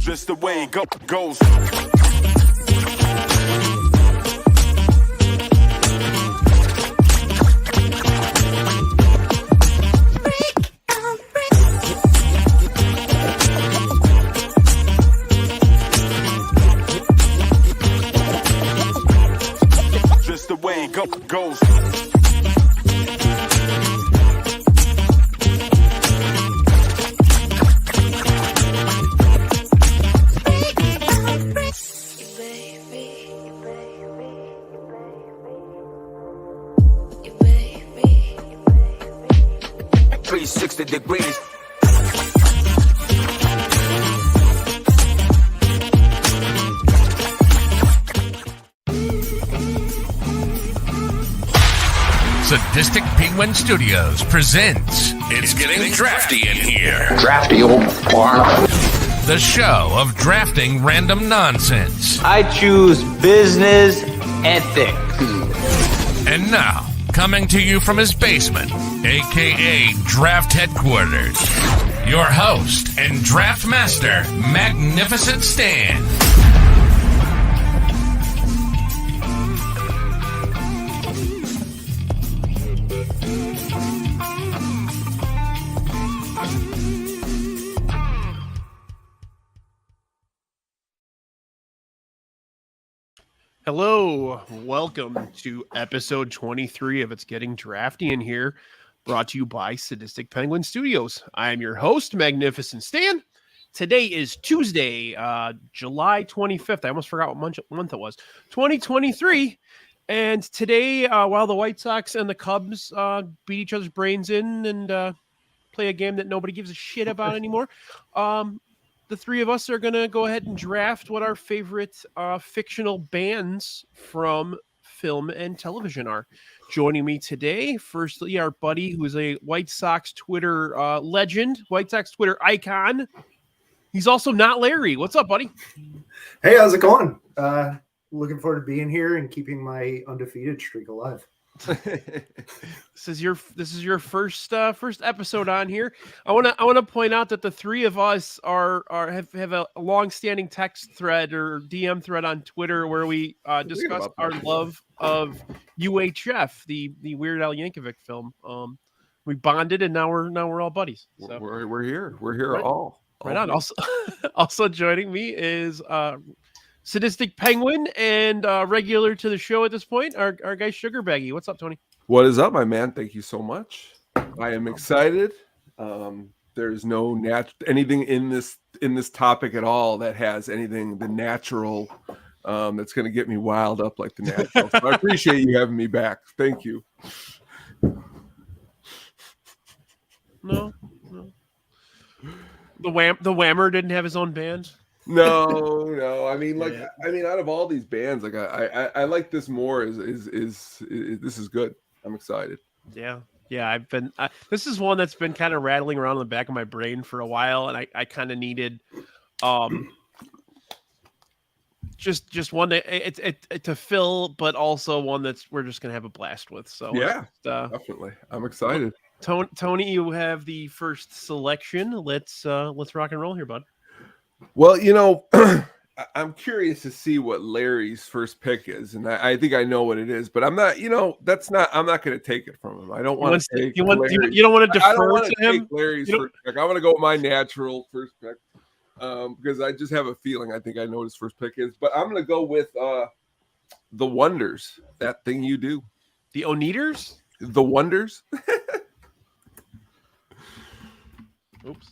Just the way it goes. Just the way it goes. Degrees. Sadistic Penguin Studios presents It's Getting Drafty in Here. Drafty old barn. The show of drafting random nonsense. I choose business ethics. And now, coming to you from his basement, a.k.a. Draft Headquarters, your host and draft master, Magnificent Stan. Hello, welcome to episode 23 of It's Getting Drafty in Here, brought to you by Sadistic Penguin Studios. I am your host, Magnificent Stan. Today is Tuesday, July 25th. I almost forgot what month it was. 2023. And today, while the White Sox and the Cubs beat each other's brains in and play a game that nobody gives a shit about anymore, the three of us are going to go ahead and draft what our favorite fictional bands from film and television are. Joining me today, firstly, our buddy who is a White Sox Twitter legend, White Sox Twitter icon. He's also not Larry. What's up, buddy? Hey, how's it going? Looking forward to being here and keeping my undefeated streak alive. This is your first episode on here. I want to point out that the three of us have a long-standing text thread or DM thread on Twitter where we discuss our love of UHF, the Weird Al Yankovic film. We bonded and now we're all buddies. So we're here. We're here right, all right on. Also joining me is Sadistic Penguin and regular to the show at this point, our guy Sugar Baggy. What's up, Tony? What is up, my man? Thank you so much. I am excited. There's no anything in this topic at all that has anything the natural that's going to get me wild up like the natural. So I appreciate you having me back. Thank you. No. The Whammer didn't have his own band. No. I mean, out of all these bands, like I like this more. Is this is good. I'm excited. Yeah. I've been. This is one that's been kind of rattling around in the back of my brain for a while, and I kind of needed, just one to fill, but also one that's we're just gonna have a blast with. So yeah, definitely. I'm excited. Tony, you have the first selection. Let's rock and roll here, bud. Well, I'm curious to see what Larry's first pick is, and I think I know what it is, but I'm not. I'm not going to take it from him. I don't want to take. You don't want to defer to him. Larry's first pick. I want to go with my natural first pick because I just have a feeling. I think I know what his first pick is, but I'm going to go with the Wonders. That thing you do. The Oneaters. The Wonders. Oops.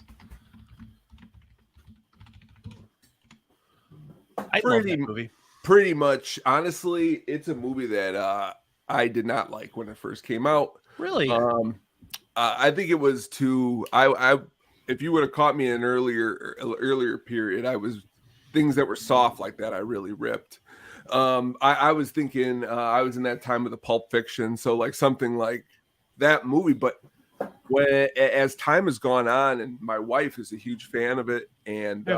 I love that movie. Pretty much, honestly, it's a movie that I did not like when it first came out. Really? I think it was too. If you would have caught me in an earlier period, I was things that were soft like that. I really ripped. I was thinking I was in that time of the Pulp Fiction, so like something like that movie. But as time has gone on, and my wife is a huge fan of it, and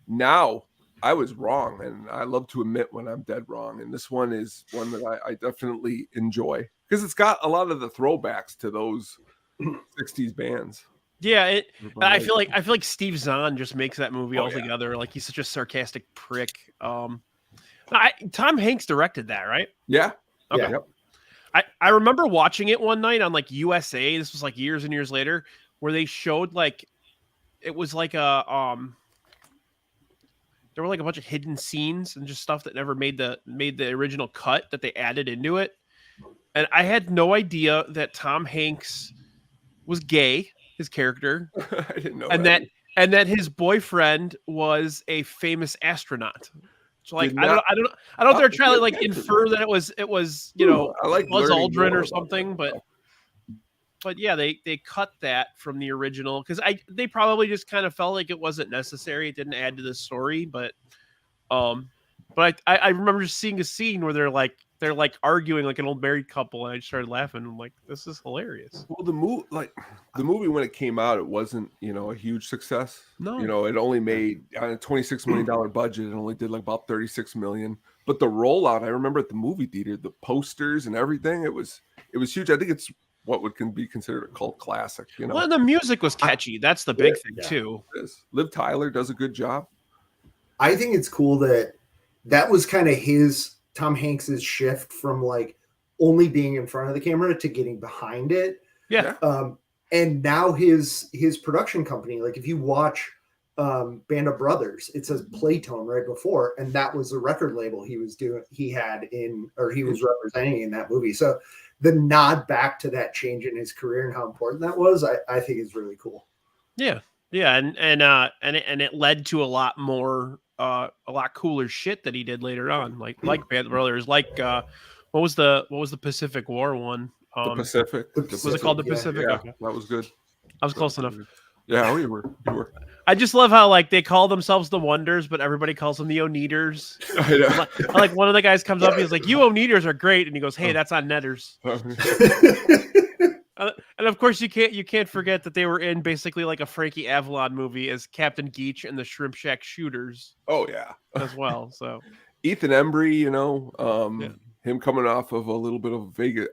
now. I was wrong, and I love to admit when I'm dead wrong. And this one is one that I definitely enjoy because it's got a lot of the throwbacks to those 60s bands. Yeah, I feel like Steve Zahn just makes that movie altogether. Yeah. Like he's such a sarcastic prick. Tom Hanks directed that, right? Yeah. Okay. Yeah. I remember watching it one night on like USA. This was like years and years later, where they showed like it was like a there were like a bunch of hidden scenes and just stuff that never made the original cut that they added into it. And I had no idea that Tom Hanks was gay. His character, I didn't know, and that his boyfriend was a famous astronaut. So like I don't know if they're trying to like infer that it was I like Buzz Aldrin or something, but yeah, they cut that from the original because they probably just kind of felt like it wasn't necessary. It didn't add to the story, but I remember just seeing a scene where they're like arguing like an old married couple, and I just started laughing. I'm like, this is hilarious. Well, the movie when it came out, it wasn't a huge success. No, it only made on a $26 million budget. It only did like about 36 million. But the rollout, I remember at the movie theater, the posters and everything, it was huge. I think it's what can be considered a cult classic. Well, and the music was catchy. That's the big thing too. Liv Tyler does a good job. I think it's cool that was kind of Tom Hanks's shift from like only being in front of the camera to getting behind it. Yeah. And now his production company, like if you watch Band of Brothers, it says Playtone right before, and that was the record label he was representing in that movie. So the nod back to that change in his career and how important that was, I think is really cool. Yeah. Yeah. And it led to a lot more a lot cooler shit that he did later on, like Band of Brothers, like what was the Pacific War one? The Pacific. Was it called the Pacific? Yeah, okay. That was good. I was close enough. Yeah, you were. I just love how like they call themselves the Wonders, but everybody calls them the Oneaters. I know. Like one of the guys comes up, he's like, "You Oneaters are great," and he goes, "Hey, that's on Netters." And of course, you can't forget that they were in basically like a Frankie Avalon movie as Captain Geach and the Shrimp Shack Shooters. Oh yeah, as well. So Ethan Embry, him coming off of a little bit of Vegas.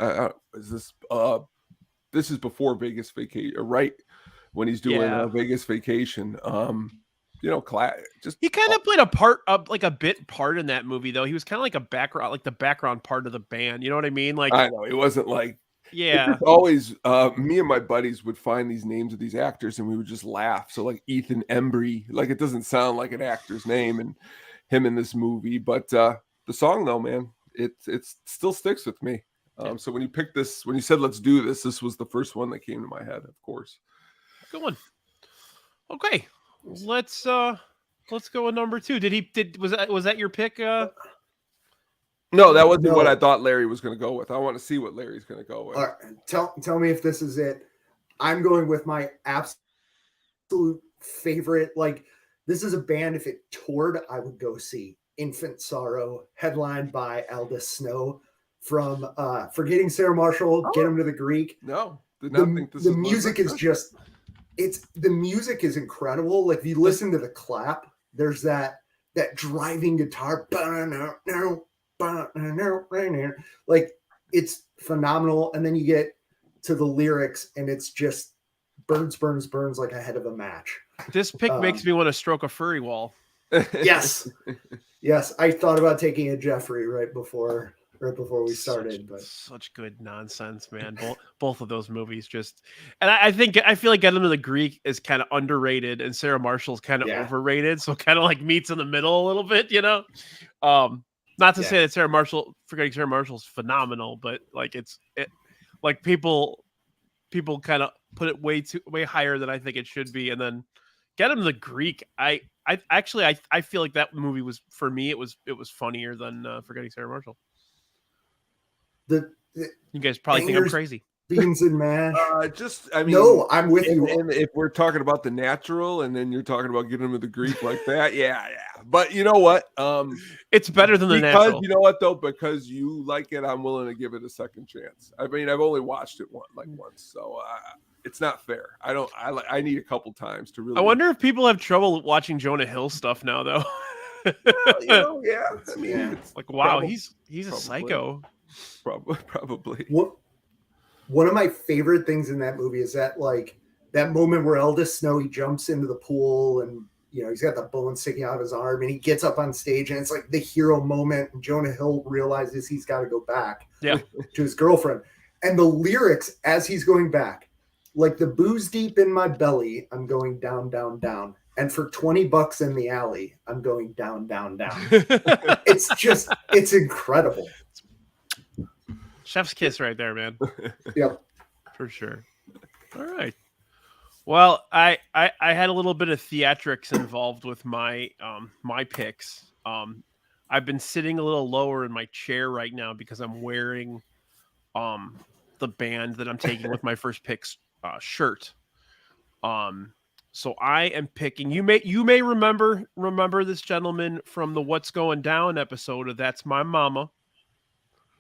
This is before Vegas Vacation, right? When he's doing Vegas Vacation. He kind of played a bit part in that movie, though. He was kind of like a background, like the background part of the band. You know what I mean? Like I know it wasn't like. Yeah. Always, me and my buddies would find these names of these actors, and we would just laugh. So like Ethan Embry, like it doesn't sound like an actor's name, and him in this movie, but the song though, man, it still sticks with me. So when you said let's do this, this was the first one that came to my head, of course. Good one. Okay, let's go with number 2. Was that your pick? No, that wasn't what I thought Larry was going to go with. I want to see what Larry's going to go with. All right. Tell me if this is it. I'm going with my absolute favorite. Like, this is a band, if it toured, I would go see. Infant Sorrow, headlined by Aldous Snow from Forgetting Sarah Marshall, Get Him to the Greek. No, did not think this the music is just, the music is incredible. Like, if you listen to the clap, there's that driving guitar. Like, it's phenomenal. And then you get to the lyrics and it's just burns like a head of a match. This pick makes me want to stroke a furry wall. Yes. I thought about taking a Jeffrey right before we started, but such good nonsense, man. Both of those movies just, and I feel like Get Him to the Greek is kind of underrated and Sarah Marshall's kind of overrated. So kind of like meets in the middle a little bit, Not to say that Forgetting Sarah Marshall's phenomenal, but like like people kind of put it way higher than I think it should be. And then Get Him to the Greek, I feel like that movie was, for me, it was funnier than Forgetting Sarah Marshall. You guys probably think I'm crazy. Beans and mash. No, I'm with you. And if we're talking about The Natural, and then you're talking about Getting Him to the Greek like that, yeah. But you know what? It's better than The Natural. You know what though? Because you like it, I'm willing to give it a second chance. I mean, I've only watched it once, so it's not fair. I need a couple times to really. I wonder if people have trouble watching Jonah Hill stuff now, though. Well, yeah. I mean, it's like, wow, he's a psycho. Probably. One of my favorite things in that movie is that, like, that moment where Eldest Snow, he jumps into the pool and, you know, he's got the bone sticking out of his arm and he gets up on stage and it's like the hero moment. And Jonah Hill realizes he's got to go back to his girlfriend. And the lyrics as he's going back, like the booze deep in my belly, I'm going down, down, down. And for $20 in the alley, I'm going down, down, down. It's incredible. Chef's kiss right there, man. Yep. For sure. All right. Well, I had a little bit of theatrics involved with my my picks. I've been sitting a little lower in my chair right now because I'm wearing the band that I'm taking with my first picks shirt. So I am picking. You may remember this gentleman from the What's Going Down episode of That's My Mama.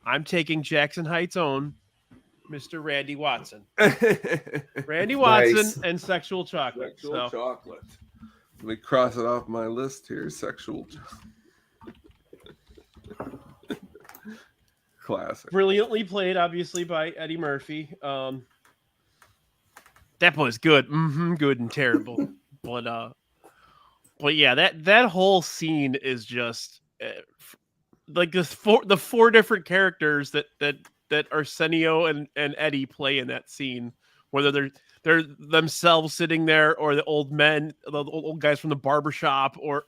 I'm taking Jackson Heights' own Mr. Randy Watson. Randy Watson Nice. and Sexual Chocolate. Sexual chocolate. Let me cross it off my list here. Sexual classic. Brilliantly played, obviously, by Eddie Murphy. That boy's good. Good and terrible. But yeah, that whole scene is just like the four different characters that Arsenio and Eddie play in that scene, whether they're themselves sitting there or the old men, the old guys from the barbershop, or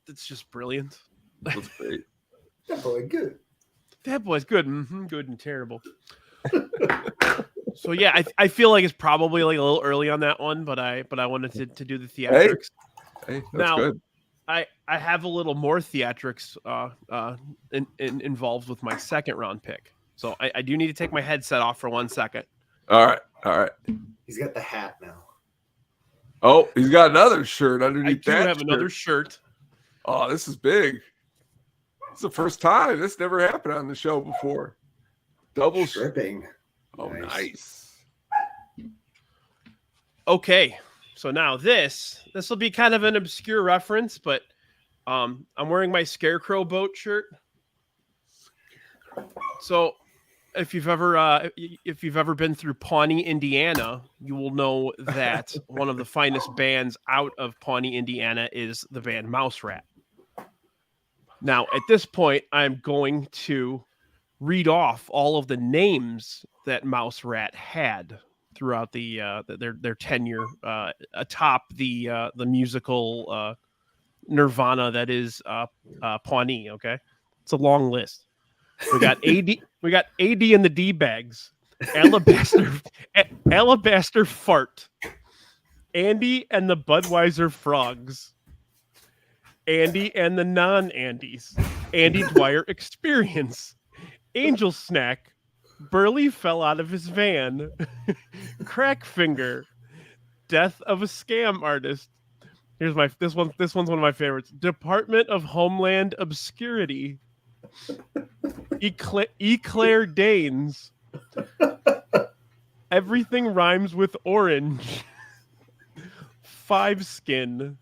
it's just brilliant. That's great. That boy good. That boy's good. Good and terrible. So yeah, I feel like it's probably like a little early on that one, but I wanted to do the theatrics. Hey, that's Now, good. I have a little more theatrics involved with my second round pick. So I do need to take my headset off for 1 second. All right. He's got the hat now. Oh, he's got another shirt I underneath do that have shirt. another shirt. Oh, this is big. It's the first time. This never happened on the show before. Double shirt. Stripping. Oh, nice. Okay, so now this will be kind of an obscure reference, but I'm wearing my Scarecrow boat shirt. So if you've ever been through Pawnee, Indiana, you will know that one of the finest bands out of Pawnee, Indiana is the band Mouse Rat. Now, at this point, I'm going to read off all of the names that Mouse Rat had throughout their tenure atop the musical nirvana that is Pawnee. Okay, it's a long list. We got AD and the D-Bags, Alabaster Fart, Andy and the Budweiser Frogs, Andy and the Non-Andys, Andy Dwyer Experience, Angel Snack, Burley Fell Out of His Van, Crackfinger, Death of a Scam Artist. Here's this one's one of my favorites. Department of Homeland Obscurity, Eclair Danes, Everything Rhymes with Orange, Five Skin,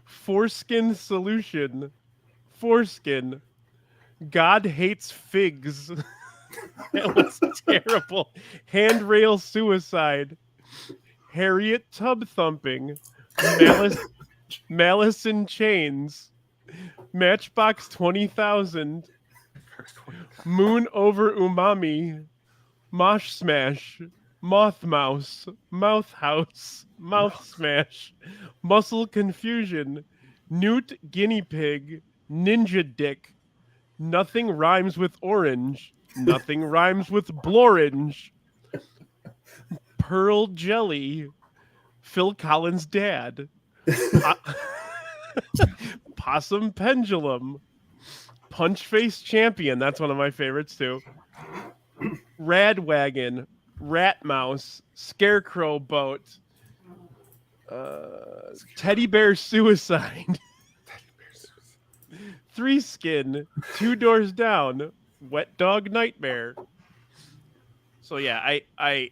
Foreskin Solution, Foreskin, God Hates Figs. That was terrible. Handrail Suicide, Harriet Tub Thumping, Malice in Chains, Matchbox 20,000, Moon Over Umami, Mosh Smash, Moth Mouse, Mouth House, Mouth Smash, Muscle Confusion, Newt Guinea Pig, Ninja Dick, Nothing Rhymes with Orange, Nothing Rhymes with Blorange, Pearl Jelly, Phil Collins' Dad, Possum Pendulum, Punch Face Champion, that's one of my favorites too, Radwagon, Rat Mouse, Scarecrow Boat, Teddy Bear Suicide, Three Skin, Two Doors Down, Wet Dog Nightmare. So yeah, I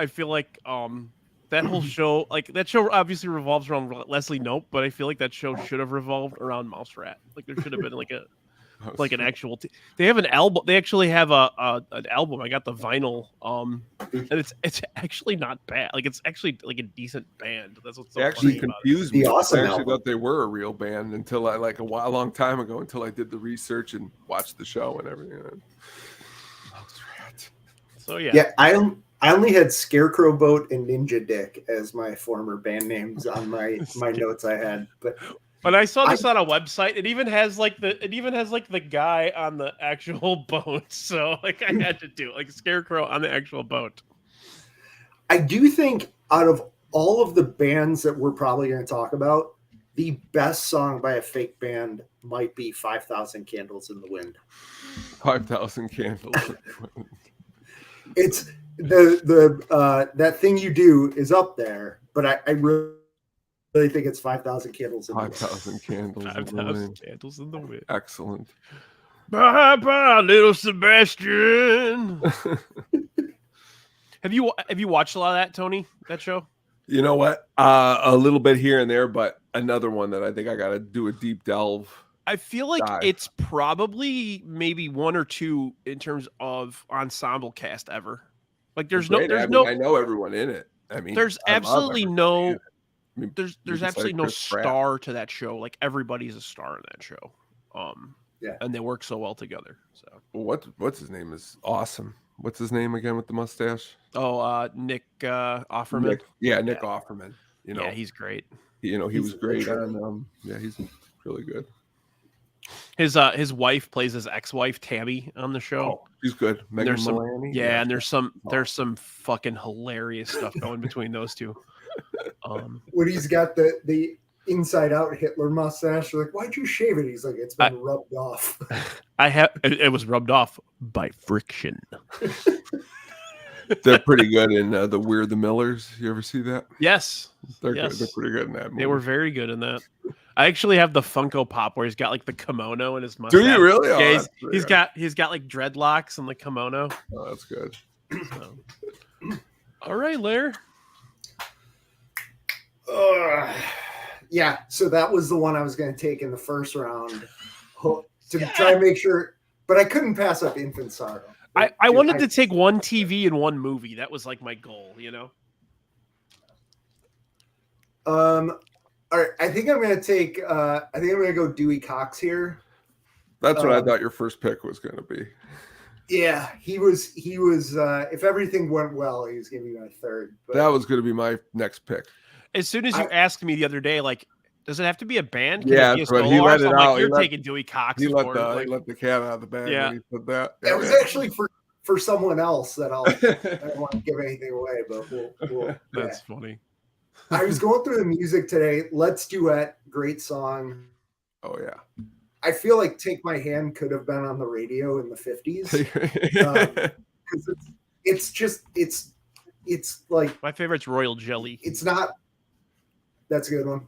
feel like that whole show, like that show obviously revolves around Leslie Knope, but I feel like that show should have revolved around Mouse Rat. Like there should have been like like an actual. They have an album. They actually have an album. I got the vinyl. And it's actually not bad. Like it's actually like a decent band. That's what's so They actually funny about it. confused me. The awesome I actually album. thought they were a real band until I like a long time ago until I did the research and watched the show and everything. So yeah. Yeah, I only had Scarecrow Boat and Ninja Dick as my former band names on my notes I had, But I saw this on a website. It even has like the guy on the actual boat. So like I had to do like Scarecrow on the actual boat. I do think out of all of the bands that we're probably going to talk about, the best song by a fake band might be 5,000 Candles in the Wind. 5,000 Candles. It's the that thing you do is up there, but I really think it's 5,000 Candles in the Wind. 5,000 Candles. 5,000 Candles in the Wind. Excellent. Bye bye, little Sebastian. Have you watched a lot of that, Tony? That show? You know what? A little bit here and there, but another one that I think I got to do a deep delve. I feel like dive. it's probably maybe one or two in terms of ensemble cast ever. Like there's Great. no, I know everyone in it. I mean, there's I love absolutely everybody no, in it. I mean, there's besides absolutely no Chris Pratt. star to that show. Like everybody's a star in that show. Yeah. And they work so well together. So What's his name is awesome. What's his name again with the mustache? Nick Offerman. Nick Offerman. You know, Yeah, he's great. he was great sure. on he's really good. His wife plays his ex-wife Tammy on the show. Oh, he's good. Megan There's some, Mullany? and there's some fucking hilarious stuff going between those two. When he's got the inside out Hitler mustache, you're like, why'd you shave it? He's like, it's been rubbed off. It was rubbed off by friction. They're pretty good in the We're the Millers. You ever see that? Yes. They're Yes. good. They're pretty good in that movie. They were very good in that. I actually have the Funko Pop where he's got like the kimono in his mustache. Do you really? Oh, Yeah, that's pretty he's good. got like dreadlocks and the kimono. Oh, that's good. So. All right, Lair. Yeah, so that was the one I was going to take in the first round to try and make sure, but I couldn't pass up Infant Sorrow. I wanted to take one TV and one movie. That was like my goal, you know? All right, I think I'm going to take, I think I'm going to go Dewey Cox here. That's what I thought your first pick was going to be. Yeah, he was, if everything went well, he was going to be my third. But That was going to be my next pick. As soon as you asked me the other day, like, does it have to be a band? Yeah, it be a but he solo let artist? it I'm out. like, you're He let- taking Dewey Cox. He of let course. Like, the cat out of the bag Yeah. when he said that. that was actually for someone else that I don't want to give anything away, but we'll that's funny. I was going through the music today. Let's Duet, great song. Oh yeah. I feel like Take My Hand could have been on the radio in the 50s. Because it's like, My favorite's Royal Jelly. it's not, that's a good one.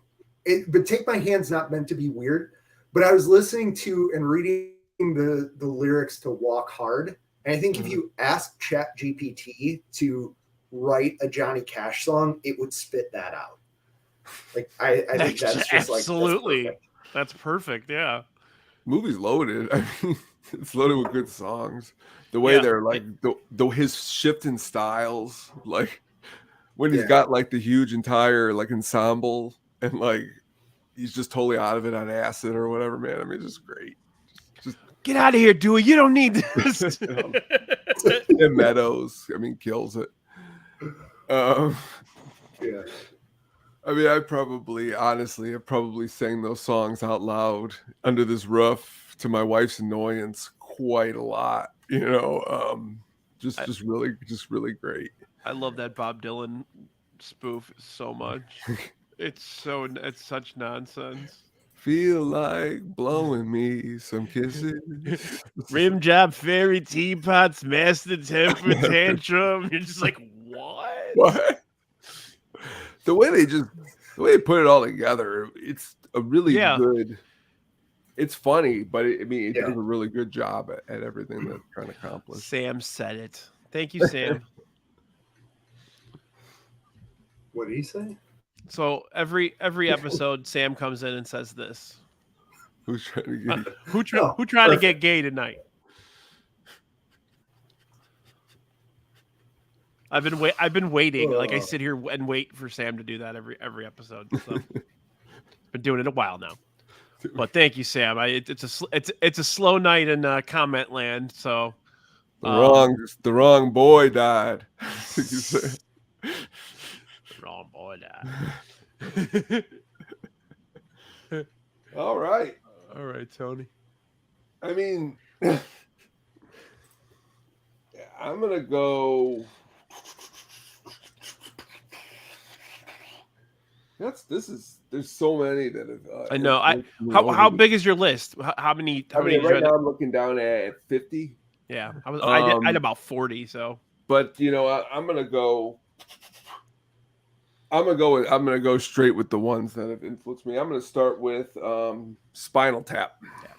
But Take My Hand's not meant to be weird. But I was listening to and reading the lyrics to Walk Hard. And I think if you ask ChatGPT to write a Johnny Cash song, it would spit that out. Like I think that's just absolutely. like That's perfect. Yeah. Movie's loaded. I mean, it's loaded with good songs. The way they're like, his shift in styles, like when he's got like the huge entire like ensemble and like he's just totally out of it on acid or whatever, man. I mean, it's just great. Just Get out of here, Dewey. You don't need this. and Meadows, I mean, kills it. yeah. I mean, I probably sang those songs out loud under this roof to my wife's annoyance quite a lot. You know, just really great. I love that Bob Dylan spoof so much. It's such nonsense. Feel like blowing me some kisses. Rim job, fairy teapots, master temper tantrum. You're just like, what? What? The way they put it all together, it's a really good. It's funny, but it does a really good job at everything they're trying to accomplish. Sam said it. Thank you, Sam. What did he say? So every episode, Sam comes in and says this. Who's trying to get? Who trying to get gay tonight? I've been waiting. Like I sit here and wait for Sam to do that every episode. So been doing it a while now. But thank you, Sam. It's a slow night in comment land. So The wrong boy died. the wrong boy died. All right, Tony. I mean, I'm gonna go. There's so many that have. I know. How big is your list? How many? Right now I'm looking down at 50. Yeah, I had about 40. So, but I'm gonna go. I'm gonna go straight with the ones that have influenced me. I'm gonna start with Spinal Tap. Yeah.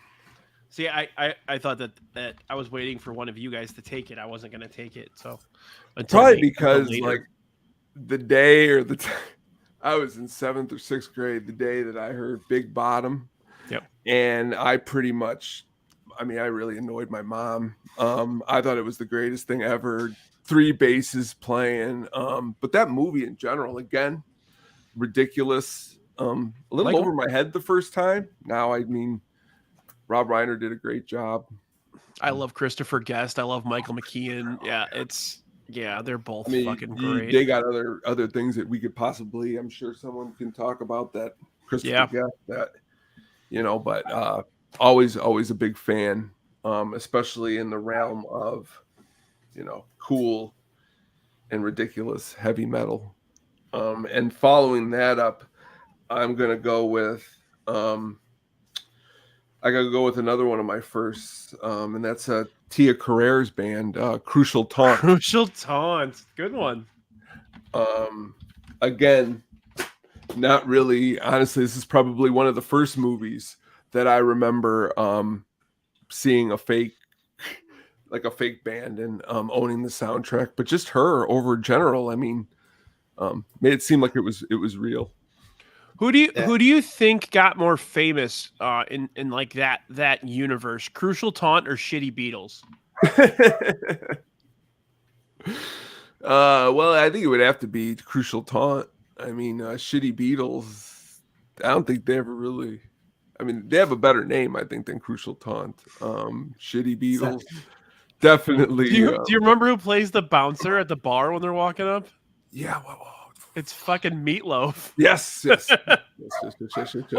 See, I thought that I was waiting for one of you guys to take it. I wasn't gonna take it. So probably because like the day or the time. I was in 7th or 6th grade the day that I heard Big Bottom. Yep. And I really annoyed my mom. I thought it was the greatest thing ever. 3 basses playing. But that movie in general, again, ridiculous. A little over my head the first time. Now, I mean, Rob Reiner did a great job. I love Christopher Guest. I love Michael McKean. Yeah, they're both fucking great. They got other things that we could possibly, I'm sure someone can talk about that. Christopher Guest, that, but always a big fan, especially in the realm of, cool and ridiculous heavy metal. And following that up, I'm going to go with, I got to go with another one of my firsts, and that's Tia Carrere's band, Crucial Taunt. Crucial Taunt. Good one. Again, not really. Honestly, this is probably one of the first movies that I remember seeing a fake band and owning the soundtrack. But just her over general, I mean, made it seem like it was real. Who do you think got more famous in like that universe? Crucial Taunt or Shitty Beatles? Well, I think it would have to be Crucial Taunt. I mean, Shitty Beatles, I don't think they ever really. I mean, they have a better name, I think, than Crucial Taunt. Shitty Beatles, definitely. Do you remember who plays the bouncer at the bar when they're walking up? Yeah. It's fucking Meatloaf. Yes. Well,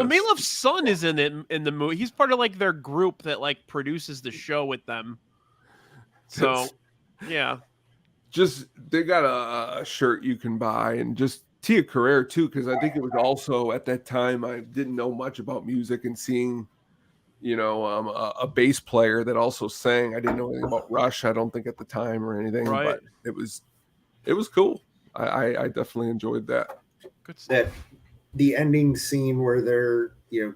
Meatloaf's son is in the movie. He's part of like their group that like produces the show with them. So, yeah. Just they got a shirt you can buy, and just Tia Carrere too, because I think it was also at that time I didn't know much about music, and seeing, a bass player that also sang. I didn't know anything about Rush. I don't think at the time or anything, right. But it was cool. I definitely enjoyed that. Good stuff. That the ending scene where they're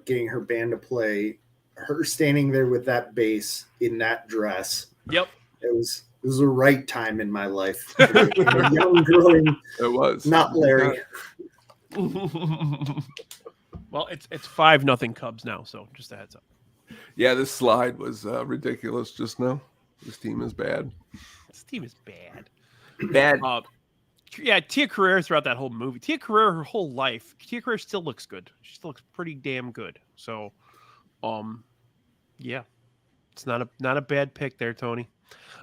getting her band to play, her standing there with that bass in that dress. Yep. It was the right time in my life. Young growing. It was not Larry. Well, it's 5-0 Cubs now, so just a heads up. Yeah, this slide was ridiculous just now. This team is bad. This team is bad. Bad. Yeah, Tia Carrere throughout that whole movie. Tia Carrere, her whole life. Tia Carrere still looks good. She still looks pretty damn good. So, yeah, it's not a bad pick there, Tony.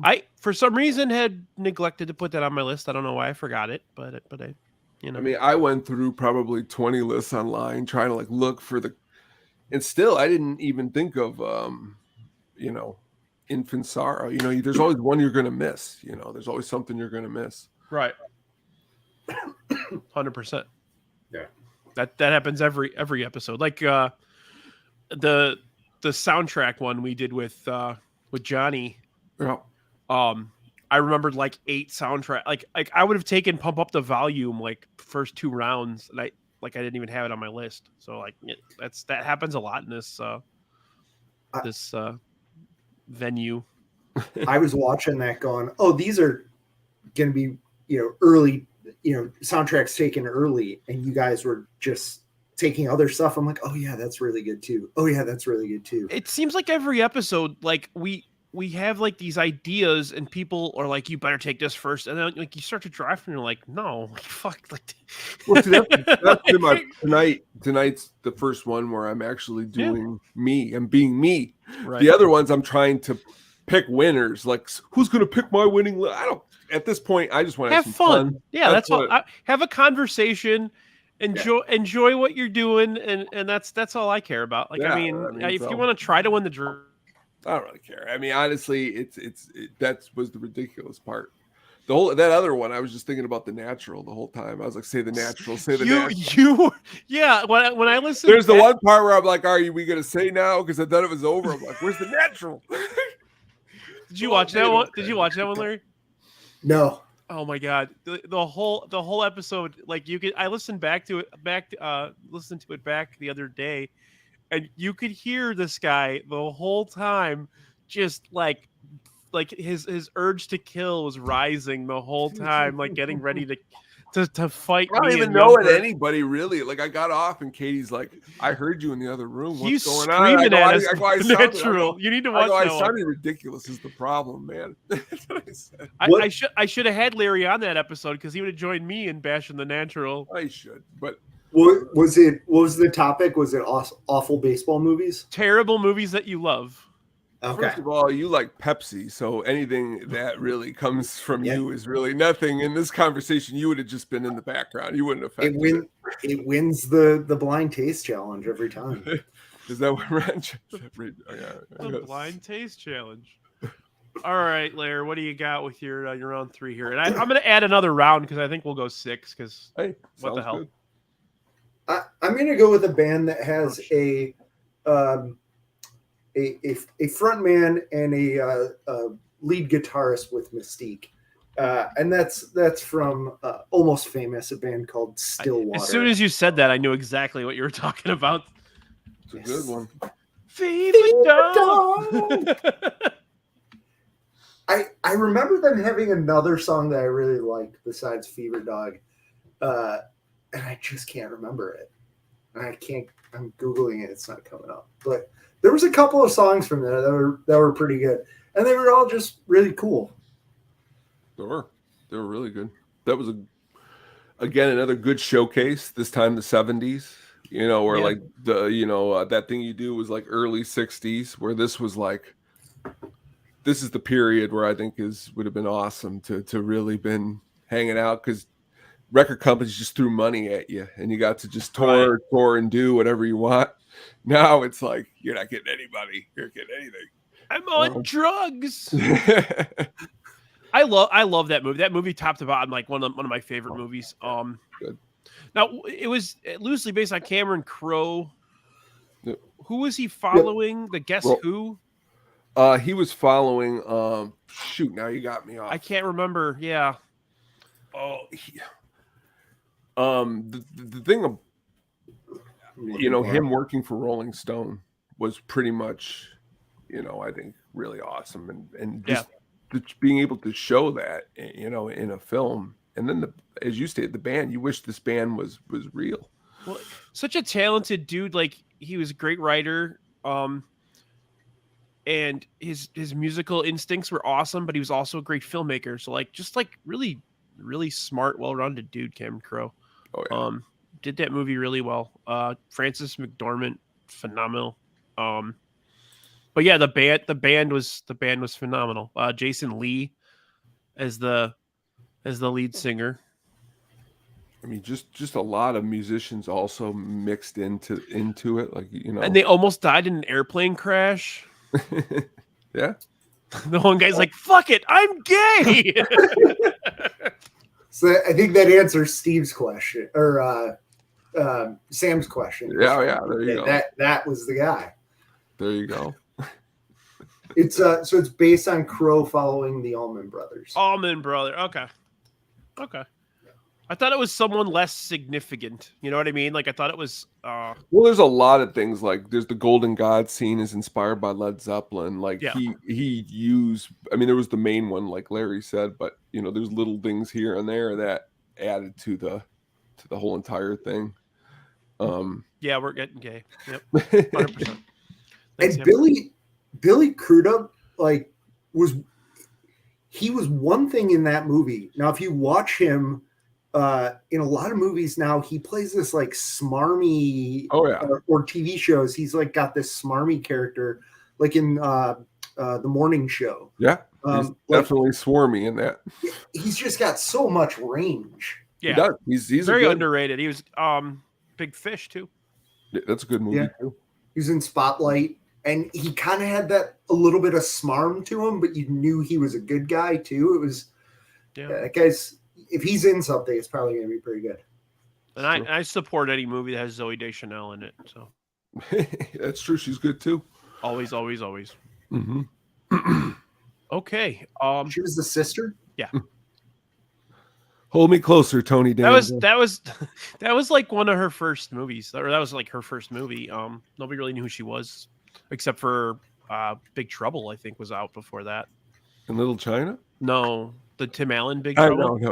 I for some reason had neglected to put that on my list. I don't know why I forgot it, but I. I mean, I went through probably 20 lists online trying to like look for and still I didn't even think of Infant Sorrow. There's always one you're gonna miss. There's always something you're gonna miss. Right. 100%. Yeah. That happens every episode. Like the soundtrack one we did with Johnny. Yeah. I remembered like 8 soundtrack. Like I would have taken Pump Up the Volume like first 2 rounds, and I didn't even have it on my list. So like that happens a lot in this venue. I was watching that going, oh, these are going to be early, soundtracks taken early, and you guys were just taking other stuff. I'm like, oh yeah, that's really good too. Oh yeah, that's really good too. It seems like every episode, like we have like these ideas, and people are like, "You better take this first," and then like you start to draft, and you're like, "No, like, fuck." Like, Well, see, that's been my tonight's the first one where I'm actually doing me. I'm being me. Right. The other ones I'm trying to pick winners. Like, who's going to pick my winning list? I don't. At this point, I just want to have some fun. Yeah, that's all. what- Have a conversation. Enjoy what you're doing, and that's all I care about. Like, Yeah, I mean if so- you want to try to win the draft, I don't really care. I mean, honestly, that was the ridiculous part. That other one, I was just thinking about the natural the whole time. I was like, say the natural, say the natural. Yeah. When I listen, There's the one part where I'm like, are we gonna say now? Because I thought it was over. I'm like, where's the natural? Did you watch that one? Did you watch that one, Larry? No. Oh my god, the whole episode, like I listened to it back the other day, and you could hear this guy the whole time, just like his urge to kill was rising the whole time, like getting ready to fight. I don't even know it anybody really. Like I got off and Katie's like, I heard you in the other room. What's He's going on? screaming at us. I Natural. You need to watch that I one. sounded ridiculous is the problem, man. That's what I said. I should have had Larry on that episode because he would have joined me in bashing the natural. I should, but What was the topic? Was it awful baseball movies? Terrible movies that you love. Okay. first of all, you like Pepsi, so anything that really comes from you is really nothing. In this conversation, you would have just been in the background. You wouldn't affect it. It wins the blind taste challenge every time. Is that what Ron? The blind taste challenge. All right, Larry, what do you got with your round 3 here? And I'm going to add another round because I think we'll go 6. Because Hey, what the hell? good. I'm going to go with a band that has a front man and a lead guitarist with mystique, and that's from Almost Famous, a band called Stillwater. As soon as you said that, I knew exactly what you were talking about. It's a good one. Fever dog. I remember them having another song that I really liked besides Fever Dog, and I just can't remember it. I'm Googling it. It's not coming up. But there was a couple of songs from there that were pretty good, and they were all just really cool. They were really good. That was again another good showcase. This time the 70s, where like the that thing you do was like early 60s, where this was like. This is the period where I think would have been awesome to really been hanging out, because record companies just threw money at you and you got to just tour and do whatever you want. Now it's like you're not getting anybody. You're getting anything. I'm on drugs. I love that movie. That movie, top to bottom, like one of my favorite movies. Good. Now it was loosely based on Cameron Crowe. Yep. Who was he following? The Guess Who? He was following. Shoot, now you got me off. I can't remember. Yeah. Oh, the thing of him working for Rolling Stone was pretty much, I think really awesome, and just being able to show that, in a film, and then as you stated, the band. You wish this band was real. Well, such a talented dude. Like, he was a great writer. And his musical instincts were awesome, but he was also a great filmmaker. So really, really smart, well-rounded dude, Cameron Crowe. Oh, yeah. Did that movie really well. Frances McDormand, phenomenal. But yeah, the band was phenomenal. Jason Lee as the lead singer. I mean, just a lot of musicians also mixed into it, like And they almost died in an airplane crash. Yeah. The one guy's like, "Fuck it, I'm gay." So I think that answers Steve's question or Sam's question. Yeah. There you go. That was the guy. There you go. It's so it's based on Crow following the Allman Brothers. Allman Brother. Okay. I thought it was someone less significant. You know what I mean? Like, I thought it was. Well, there's a lot of things. Like, there's the Golden God scene is inspired by Led Zeppelin. Like, he used. I mean, there was the main one, like Larry said, but there's little things here and there that added to the whole entire thing. Yeah, we're getting gay. Yep, 100%. And Billy Crudup, like, was one thing in that movie. Now, if you watch him in a lot of movies now, he plays this like smarmy, or TV shows. He's like got this smarmy character, like in the morning show. Yeah, he's definitely swarmy in that. He's just got so much range. Yeah, he does. He's very underrated. He was Big Fish too. Yeah, that's a good movie too. He was in Spotlight, and he kind of had that a little bit of smarm to him, but you knew he was a good guy too. It was, that guy's. If he's in something, it's probably going to be pretty good. And I support any movie that has Zoe Deschanel in it. So that's true. She's good too. Always, always, always. Mm-hmm. Okay. She was the sister. Yeah. Hold Me Closer, Tony Danza. That was like one of her first movies, or that was like her first movie. Nobody really knew who she was, except for Big Trouble. I think was out before that. In Little China? No, the Tim Allen Big Trouble. I know what you're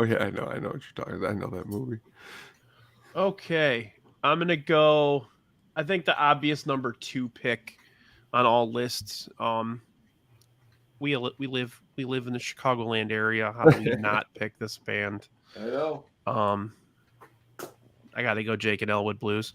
talking about. I know that movie. Okay, I'm gonna go. I think the obvious number 2 pick on all lists. We live in the Chicagoland area. How do we not pick this band? I know. I got to go Jake and Elwood Blues.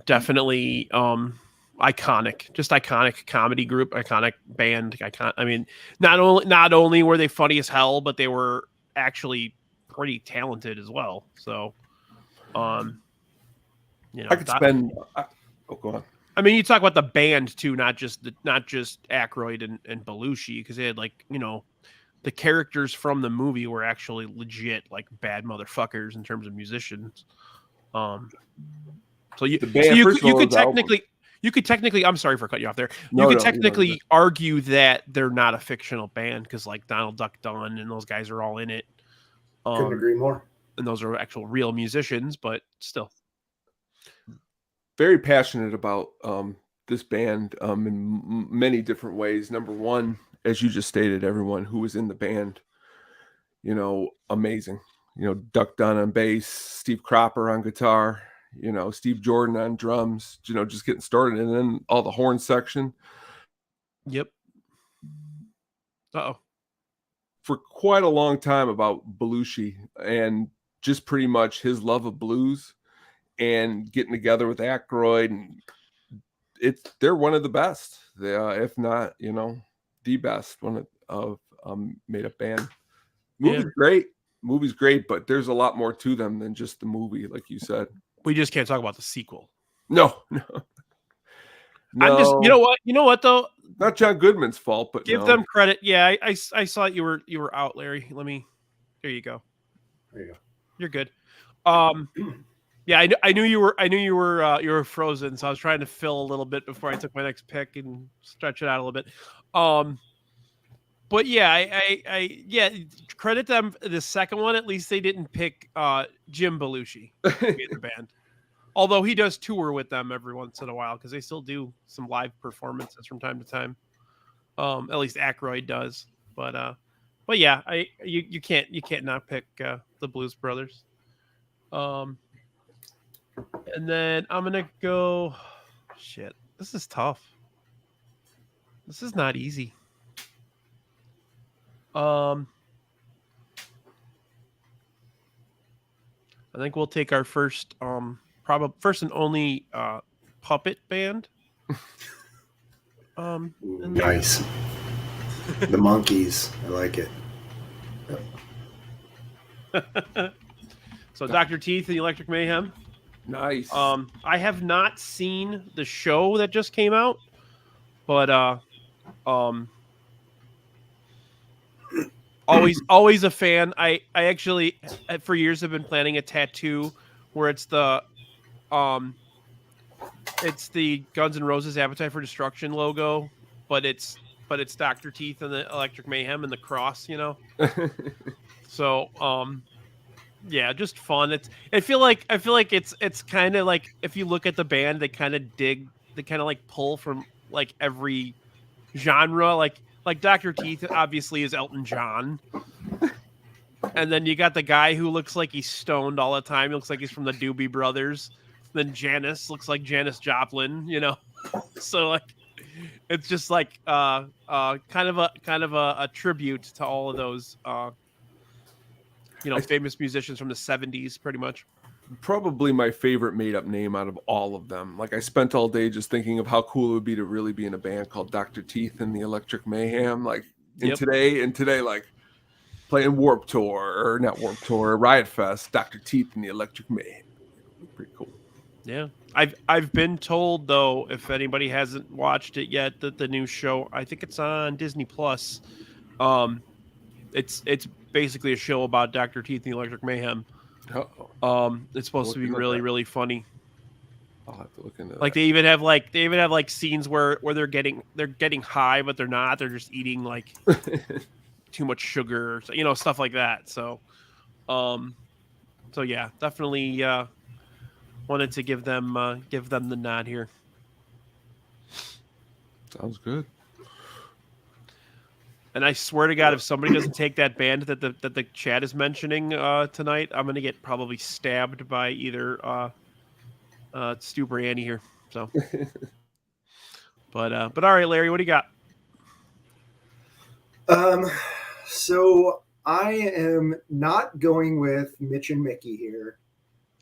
Definitely iconic, just iconic comedy group, iconic band. I mean, not only were they funny as hell, but they were actually pretty talented as well. So, I could spend. Go on. I mean, you talk about the band too, not just Aykroyd and Belushi, because they had the characters from the movie were actually legit like bad motherfuckers in terms of musicians. So you could technically I'm sorry for cutting you off there. You could technically argue that they're not a fictional band because like Donald Duck Dunn and those guys are all in it. Couldn't agree more. And those are actual real musicians, but still. Very passionate about this band in many different ways. Number one, as you just stated, everyone who was in the band, amazing. Duck Dunn on bass, Steve Cropper on guitar, Steve Jordan on drums, just getting started. And then all the horn section. Yep. Uh-oh. For quite a long time about Belushi and just pretty much his love of blues. And getting together with Aykroyd, and they're one of the best, if not, the best one of made up band. Movie's great, but there's a lot more to them than just the movie, like you said. We just can't talk about the sequel. No. I'm just, you know what though? Not John Goodman's fault, but give them credit. Yeah, I saw you were out, Larry. Here you go. There you go. You're good. Yeah, I knew you were frozen, so I was trying to fill a little bit before I took my next pick and stretch it out a little bit. But yeah, I credit them. The second one, at least they didn't pick Jim Belushi to be in the band, although he does tour with them every once in a while because they still do some live performances from time to time. At least Aykroyd does, but yeah, you can't not pick the Blues Brothers. And then I'm gonna go. Shit, this is tough. This is not easy. I think we'll take our first, probably first and only puppet band. Nice. The Monkeys. I like it. So Dr. Teeth and the Electric Mayhem. Nice. I have not seen the show that just came out, but always a fan. I actually for years have been planning a tattoo where it's the Guns N' Roses Appetite for Destruction logo, but it's Dr. Teeth and the Electric Mayhem and the cross, So yeah, just fun. I feel like it's kind of like if you look at the band, they kind of like pull from like every genre. Like Dr. Teeth obviously is Elton John, And then you got the guy who looks like he's stoned all the time. He looks like he's from the Doobie Brothers. Then Janis looks like Janis Joplin, you know. So like, it's just like kind of a tribute to all of those famous musicians from the 70s, pretty much. Probably my favorite made-up name out of all of them. Like I spent all day just thinking of how cool it would be to really be in a band called Dr. Teeth and the Electric Mayhem. Like today, like playing Warped Tour or not Warped Tour, Riot Fest, Dr. Teeth and the Electric Mayhem. Pretty cool. Yeah, I've been told though, if anybody hasn't watched it yet, that the new show, I think it's on Disney Plus. It's basically a show about Dr. Teeth and the Electric Mayhem. It's supposed to be really, really funny. I'll have to look into that. Like they even have like scenes where they're getting high, but they're not. They're just eating like too much sugar, stuff like that. So yeah, definitely wanted to give them the nod here. Sounds good. And I swear to God, if somebody doesn't take that band that the chat is mentioning tonight, I'm gonna get probably stabbed by either Stu or Annie here. So, but all right, Larry, what do you got? So I am not going with Mitch and Mickey here.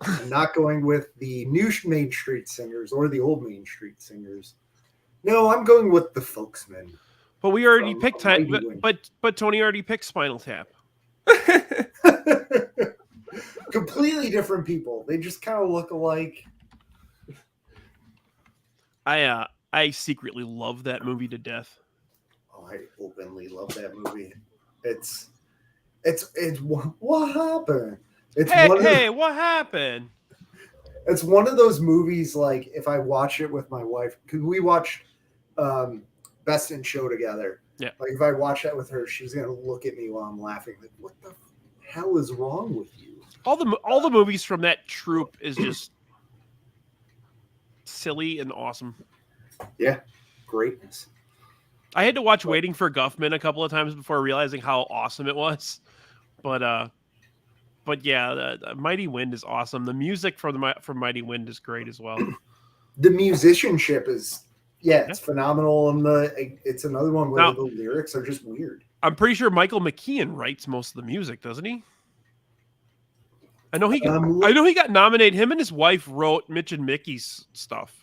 I'm not going with the new Main Street Singers or the old Main Street Singers. No, I'm going with the Folksmen. But we already picked but Tony already picked Spinal Tap. Completely different people. They just kind of look alike. I secretly love that movie to death. Oh, I openly love that movie. It's what happened? What happened? It's one of those movies, like, if I watch it with my wife, because we watched Best in Show together. Yeah. Like, if I watch that with her, she's going to look at me while I'm laughing. Like, what the hell is wrong with you? All the movies from that troupe is just silly and awesome. Yeah. Greatness. I had to watch Waiting for Guffman a couple of times before realizing how awesome it was. But yeah, the Mighty Wind is awesome. The music from Mighty Wind is great as well. The musicianship is, it's phenomenal. And it's another one where the lyrics are just weird. I'm pretty sure Michael McKean writes most of the music, doesn't he? I know he got nominated. Him and his wife wrote Mitch and Mickey's stuff.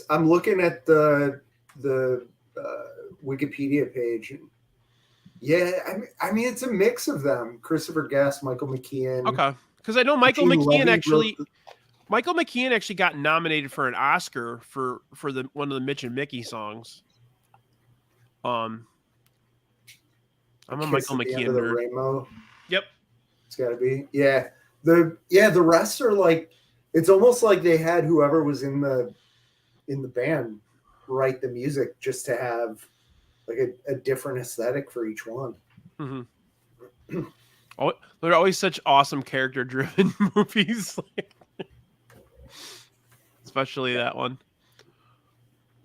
I'm looking at the Wikipedia page. Yeah, I mean, it's a mix of them. Christopher Guest, Michael McKean. Okay, because I know Michael McKean actually got nominated for an Oscar for one of the Mitch and Mickey songs. I'm a Michael McKean nerd. Rainbow. Yep, it's got to be. Yeah, the rest are like, it's almost like they had whoever was in the band write the music just to have like a different aesthetic for each one. Mm-hmm. Oh, they're always such awesome character-driven movies, especially that one.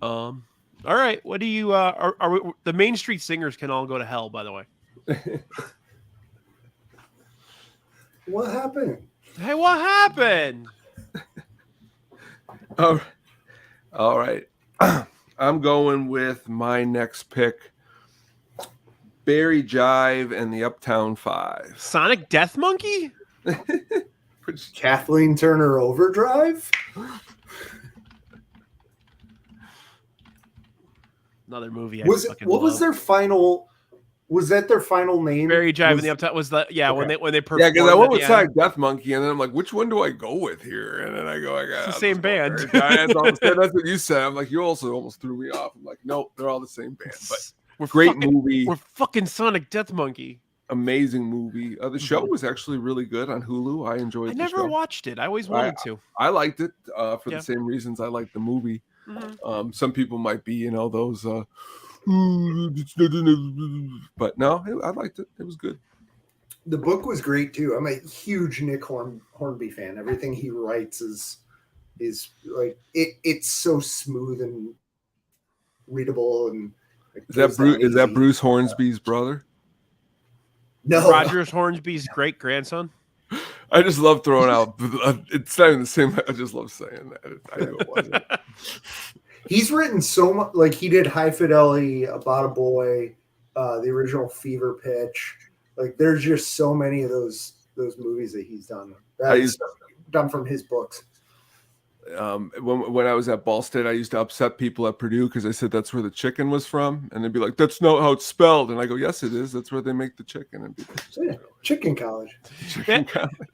All right, what do you? Are we, the Main Street Singers can all go to hell? By the way. What happened? Hey, what happened? All right. I'm going with my next pick, Barry Jive and the Uptown Five. Sonic Death Monkey? Kathleen Turner Overdrive? Another movie. Was their final? Was that their final name? Barry Jive and the Uptown was the when they performed. Yeah, because I went with Sonic Death Monkey, and then I'm like, which one do I go with here? And then I got it's the same band. That's what you said. I'm like, you also almost threw me off. I'm like, nope, they're all the same band. But movie. We're fucking Sonic Death Monkey. Amazing movie. The show was actually really good on Hulu. I enjoyed it. I never watched it. I always wanted to. I liked it for the same reasons I liked the movie. Mm-hmm. Some people might be, those. But no, I liked it. It was good. The book was great too. I'm a huge Nick Hornby fan. Everything he writes is like it's so smooth and readable. And is that Bruce Hornsby's brother? No, Rogers Hornsby's great grandson. I just love throwing out. It's not even the same. I just love saying that. I knew it wasn't. he's written so much. Like he did High Fidelity, About a Boy, the original Fever Pitch. Like there's just so many of those movies that he's done. That's done from his books. When I was at Ball State, I used to upset people at Purdue because I said that's where the chicken was from, and they'd be like, "That's not how it's spelled." And I go, "Yes, it is. That's where they make the chicken." And be like, So, yeah, Chicken College.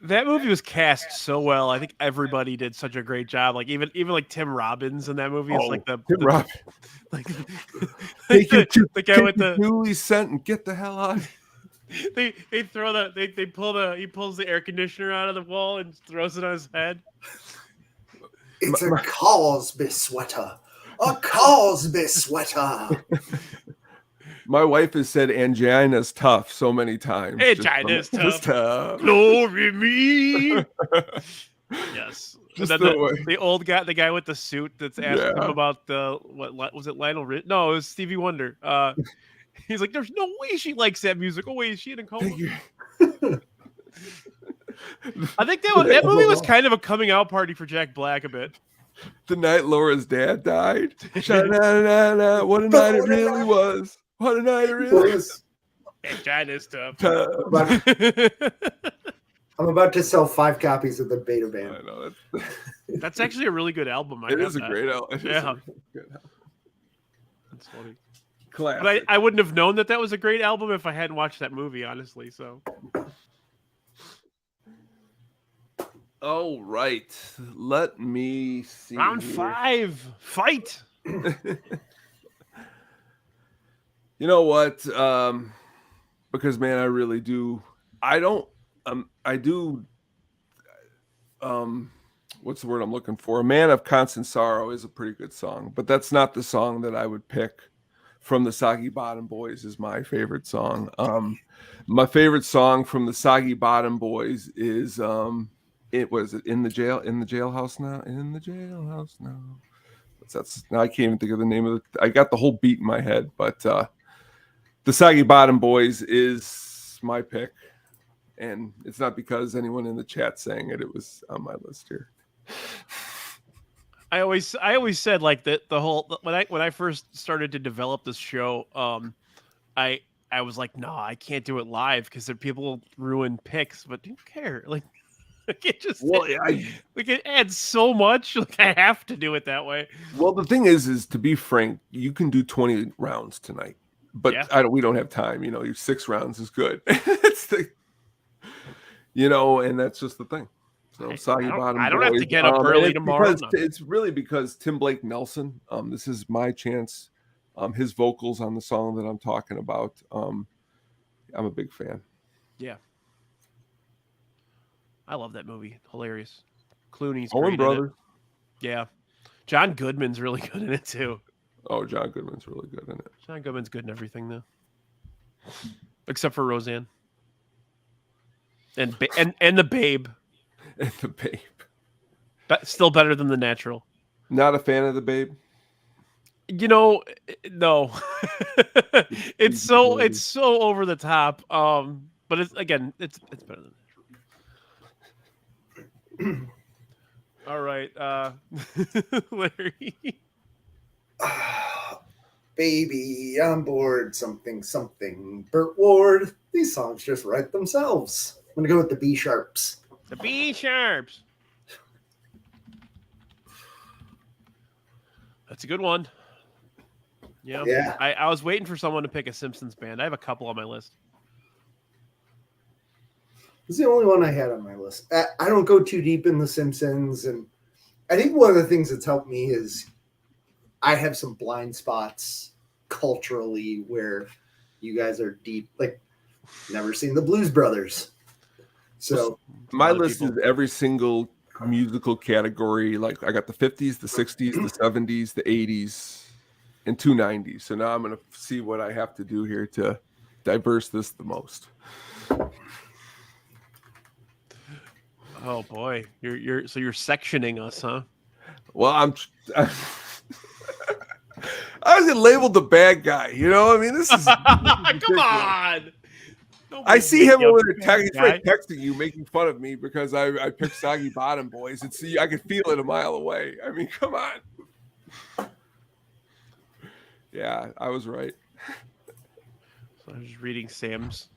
That movie was cast so well. I think everybody did such a great job. Like even like Tim Robbins in that movie is like Tim Robbins. like Take the guy with the newly sent and get the hell out. they he pulls the air conditioner out of the wall and throws it on his head. It's a Cosby sweater. A Cosby sweater. My wife has said angina's tough so many times. Angina's Just tough. Glory me. Yes. Just And then the old guy, the guy with the suit that's asking him about what was it, Lionel Rich? No, it was Stevie Wonder. He's like, there's no way she likes that music. Oh wait, is she in a coma? I think that movie was kind of a coming out party for Jack Black a bit. The night Laura's dad died. Sha-na-na-na. What a night it really was. What a night it really was. Angina's tough. I'm about to sell 5 copies of the Beta Band. I know That's actually a really good album. It is a great album. Yeah. That's funny. Classic. But I wouldn't have known that was a great album if I hadn't watched that movie, honestly. So. All right. Let me see. Round here. 5. Fight. You know what? Because man, I really do. I do. What's the word I'm looking for? A Man of Constant Sorrow is a pretty good song, but that's not the song that I would pick from the Soggy Bottom Boys is my favorite song. My favorite song from the Soggy Bottom Boys is in the jailhouse now. That's now I can't even think of the name of it. I got the whole beat in my head, but the Soggy Bottom Boys is my pick, and it's not because anyone in the chat sang it. It was on my list here. I always said like the whole when I first started to develop this show, I was like, no, I can't do it live because people will ruin picks. But who care? Like, it just it adds so much. Like, I have to do it that way. Well, the thing is to be frank, you can do 20 rounds tonight, but we don't have time. You know, your 6 rounds is good. It's and that's just the thing. So Soggy Bottom. I don't have to get up early tomorrow. It's really because Tim Blake Nelson. This is my chance. His vocals on the song that I'm talking about. I'm a big fan. Yeah. I love that movie. Hilarious. Clooney's Owen great Brothers. in it. Yeah. John Goodman's really good in it too. Oh, John Goodman's really good in it. John Goodman's good in everything though. Except for Roseanne. And the Babe. And the Babe. But still better than The Natural. Not a fan of the Babe. No. it's so over the top. But it's better than that. All right, Larry. Baby, on board, something. Burt Ward. These songs just write themselves. I'm gonna go with the B sharps. The B sharps. That's a good one. Yeah. I was waiting for someone to pick a Simpsons band. I have a couple on my list. It's the only one I had on my list. I don't go too deep in The Simpsons, and I think one of the things that's helped me is I have some blind spots culturally where you guys are deep. Like, never seen the Blues Brothers. So my list is every single musical category. Like, I got the 50s, the 60s, the 70s, the 80s, and 2 90s. So now I'm going to see what I have to do here to diverse this the most. Oh boy, you're sectioning us, huh? Well, I was labeled the bad guy. You know, I mean, this is come on. I see him over there he's guy. right texting you, making fun of me because I picked Soggy Bottom Boys. And see, I could feel it a mile away. I mean, come on. Yeah, I was right. So I was just reading Sam's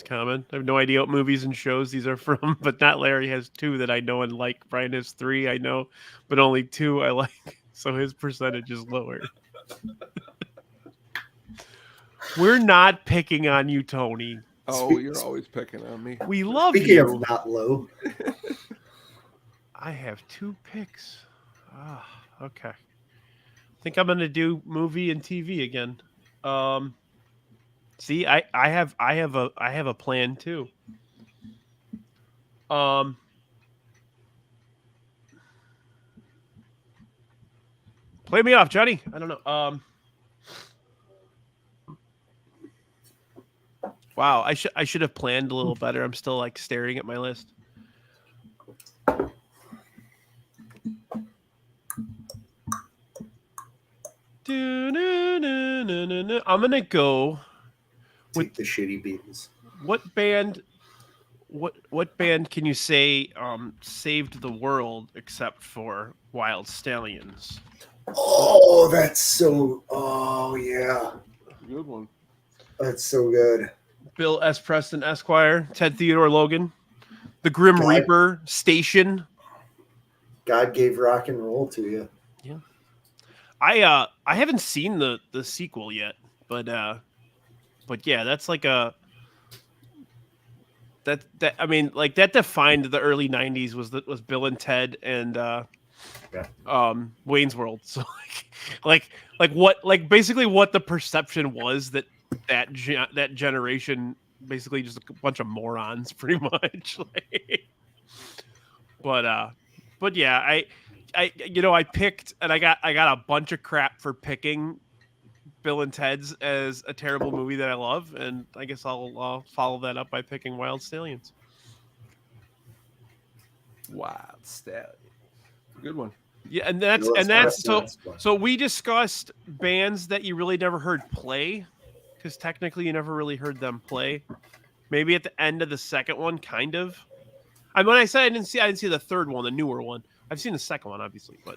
comment. I have no idea what movies and shows these are from, but not Larry has 2 that I know and like. Brian has 3 I know, but only 2 I like. So his percentage is lower. We're not picking on you, Tony. Oh, you're always picking on me. We love Speaking you. of not low, I have 2 picks. Ah, okay. I think I'm gonna do movie and TV again. See, I have a plan too. Play me off, Johnny. I don't know. Wow, I should have planned a little better. I'm still like staring at my list. I'm gonna go take the shitty Beatles. What band? What band can you say saved the world except for Wild Stallions? Oh, that's so. Oh yeah, Good one. that's so good. Bill S. Preston Esquire, Ted Theodore Logan, The Grim Reaper, Station. God gave rock and roll to you. Yeah, I haven't seen the sequel yet, but yeah, that's like a that I mean, like that defined the early '90s was Bill and Ted and Wayne's World. So like basically what the perception was that generation basically just a bunch of morons, pretty much. But yeah, I picked and I got a bunch of crap for picking Bill and Ted's as a terrible movie that I love, and I guess I'll follow that up by picking Wild Stallions. Wild Stallions. Good one. Yeah, and that's so we discussed bands that you really never heard play, because technically you never really heard them play. Maybe at the end of the second one, kind of. I mean, when I said I didn't see the third one, the newer one. I've seen the second one, obviously, but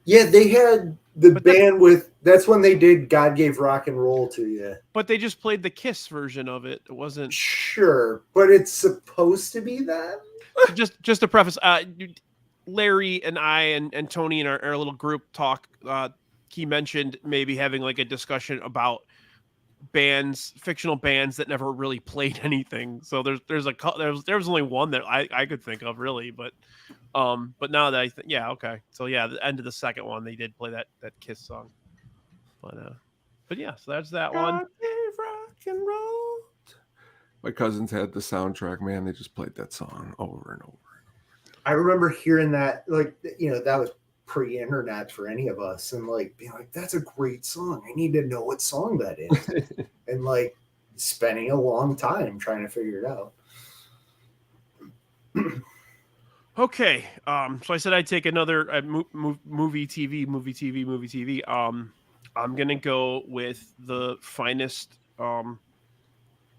yeah, they had the band with. That's when they did "God Gave Rock and Roll to You." But they just played the Kiss version of it. It wasn't sure, but it's supposed to be that. Just to preface, Larry and I and Tony in our little group talk, he mentioned maybe having like a discussion about fictional bands that never really played anything. So there was only one that I could think of really, but now that okay. So yeah, the end of the second one they did play that Kiss song. But yeah, so that's that one. Rock and roll. My cousins had the soundtrack, man. They just played that song over and over. I remember hearing that, like, that was pre-internet for any of us, and like being like, that's a great song. I need to know what song that is. And like spending a long time trying to figure it out. Okay. So I said I'd take another movie, TV. I'm going to go with the finest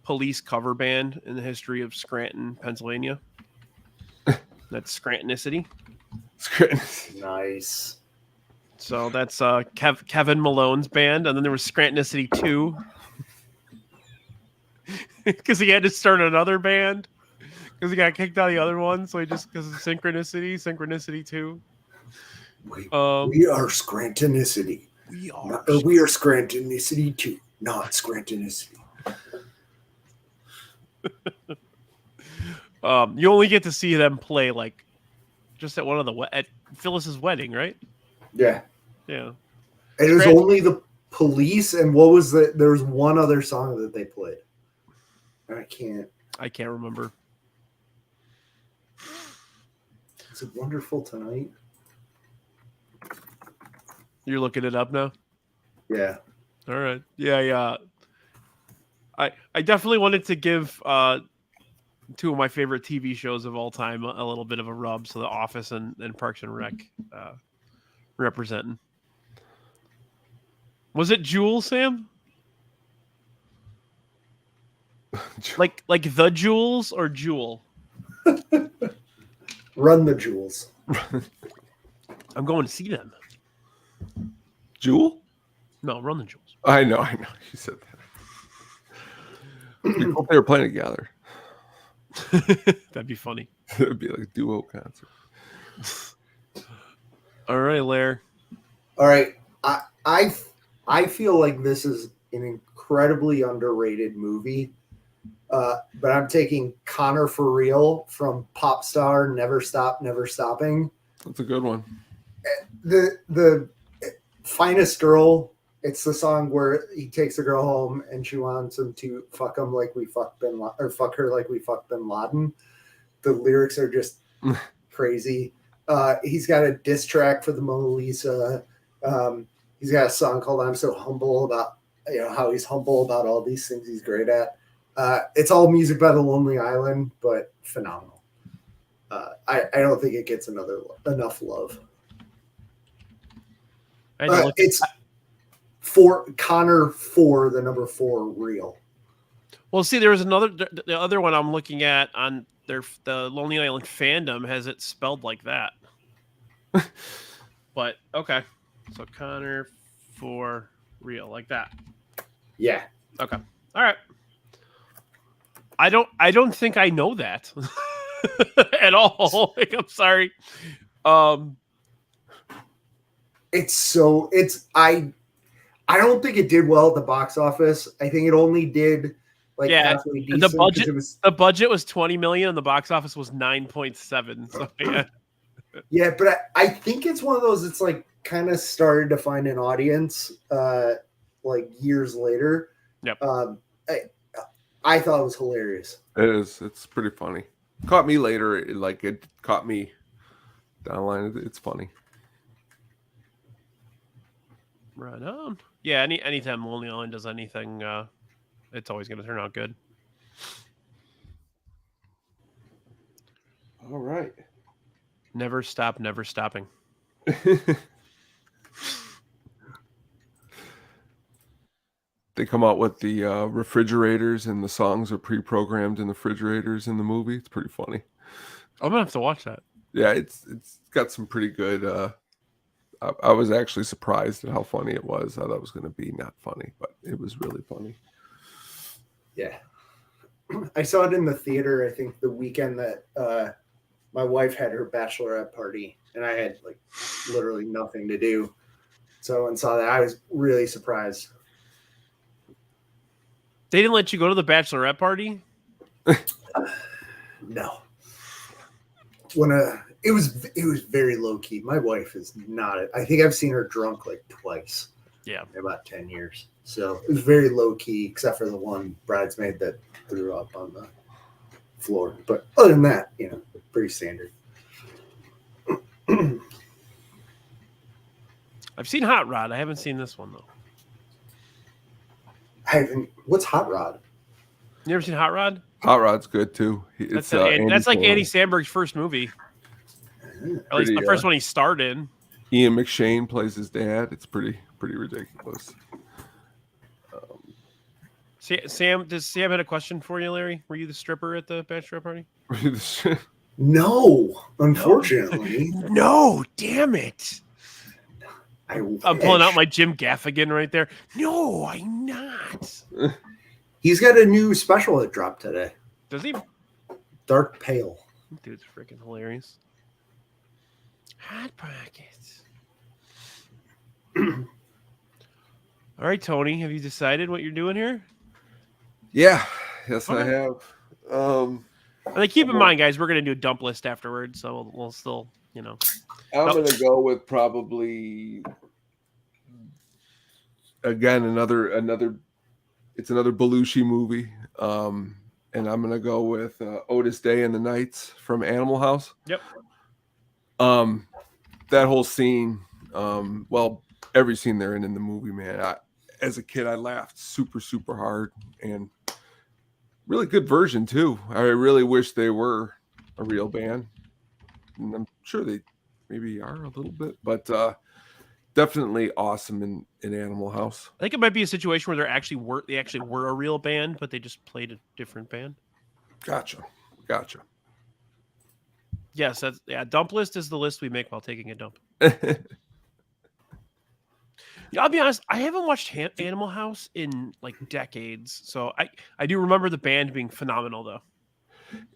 police cover band in the history of Scranton, Pennsylvania. That's Scrantonicity. Nice. So that's Kevin Malone's band, and then there was Scrantonicity 2 because he had to start another band because he got kicked out of the other one. So he just because of Synchronicity 2. We are Scrantonicity. We are Scrantonicity 2, not Scrantonicity. You only get to see them play like just at one of at Phyllis's wedding, right? Yeah. Yeah. It was only the Police, and what was there was one other song that they played. I can't remember. Is it Wonderful Tonight? You're looking it up now? Yeah. All right. Yeah. I definitely wanted to give two of my favorite TV shows of all time a little bit of a rub. So The Office and Parks and Rec representing. Was it Jewel, Sam? Like the Jewels or Jewel? Run the Jewels. I'm going to see them. Jewel? No, Run the Jewels. I know. You said that. I hope they were playing together. That'd be funny. It would be like a duo concert. All right, Lair. All right. I feel like this is an incredibly underrated movie. But I'm taking Connor for Real from Pop Star Never Stop, Never Stopping. That's a good one. The Finest Girl. It's the song where he takes a girl home and she wants him to fuck him like we fucked Bin Laden, or fuck her like we fucked Bin Laden. The lyrics are just crazy. He's got a diss track for the Mona Lisa. He's got a song called "I'm So Humble" about how he's humble about all these things he's great at. It's all music by The Lonely Island, but phenomenal. I don't think it gets enough love. It's for Connor for the number 4 Real. Well, see, there was the other one I'm looking at on the Lonely Island fandom has it spelled like that. But okay, so Connor for Real, like that. Yeah. Okay. All right. I don't think I know that at all. Like, I'm sorry. I don't think it did well at the box office. I think it only did halfway decent. The budget was $20 million and the box office was 9.7. So yeah. Yeah, but I think it's one of those that's like kind of started to find an audience years later. Yep. I thought it was hilarious. It is. It's pretty funny. Caught me later. It caught me down the line. It's funny. Right on. Yeah, anytime Lonely Island does anything, it's always going to turn out good. All right. Never stop, never stopping. They come out with the refrigerators, and the songs are pre-programmed in the refrigerators in the movie. It's pretty funny. I'm gonna have to watch that. Yeah, it's got some pretty good. I was actually surprised at how funny it was. I thought it was going to be not funny, but it was really funny. Yeah, I saw it in the theater. I think the weekend that my wife had her bachelorette party, and I had literally nothing to do. So I went and saw that. I was really surprised. They didn't let you go to the bachelorette party? No. It was very low key. My wife is not. I think I've seen her drunk twice. Yeah, in about 10 years. So it was very low key, except for the one bridesmaid that threw up on the floor. But other than that, pretty standard. I've seen Hot Rod. I haven't seen this one though. What's Hot Rod? You ever seen Hot Rod? Hot Rod's good too. That's like Andy Samberg's first movie. At least the first one he starred in. Ian McShane plays his dad. It's pretty ridiculous. Sam, does Sam had a question for you, Larry? Were you the stripper at the bachelorette party? No, unfortunately. No, damn it. I'm pulling out my Jim Gaffigan right there. No, I'm not. He's got a new special that dropped today. Does he? Dark Pale. Dude's freaking hilarious. Hot Pockets. All right, Tony, have you decided what you're doing here? Yeah. Yes, Okay. I have. And keep in mind, guys, we're going to do a dump list afterwards, so we'll still, I'm going to go with probably again another. It's another Belushi movie, and I'm going to go with Otis Day and the Knights from Animal House. Yep. That whole scene, every scene they're in the movie, man. As a kid, I laughed super, super hard, and really good version too. I really wish they were a real band, and I'm sure they maybe are a little bit, but definitely awesome in Animal House. I think it might be a situation where they actually were a real band, but they just played a different band. Gotcha. Yes, dump list is the list we make while taking a dump. Yeah, I'll be honest, I haven't watched Animal House in like decades, so I do remember the band being phenomenal though.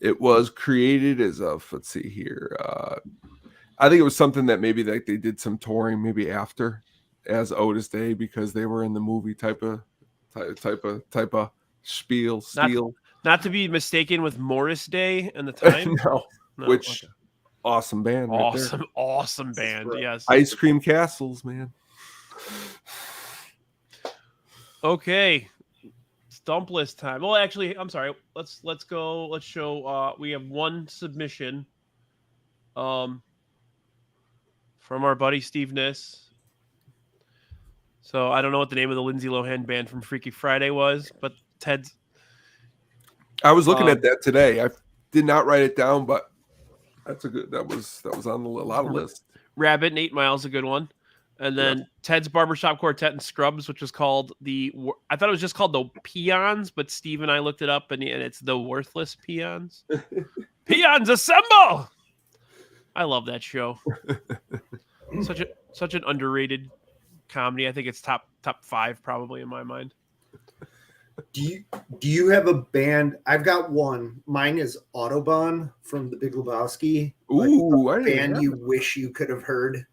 It was created as let's see here. I think it was something that maybe like they did some touring maybe after as Otis Day because they were in the movie type of spiel. Not to be mistaken with Morris Day and the Time. No, which okay. Awesome band. Awesome band. Yes. Ice Cream Castles, man. Okay. Stump list time. Well, actually, I'm sorry. Let's go. Let's show. We have one submission. From our buddy Steve Niss. So I don't know what the name of the Lindsay Lohan band from Freaky Friday was, but Ted's. I was looking at that today. I did not write it down, but that's a good. That was on a lot of lists. Rabbit and 8 Mile is a good one. And then Ted's Barbershop Quartet and Scrubs, which was called I thought it was just called the Peons, but Steve and I looked it up and it's the Worthless Peons. Peons assemble! I love that show. Such an underrated comedy. I think it's top 5 probably in my mind. Do you have a band? I've got one. Mine is Autobahn from The Big Lebowski. Ooh, like a band you wish you could have heard.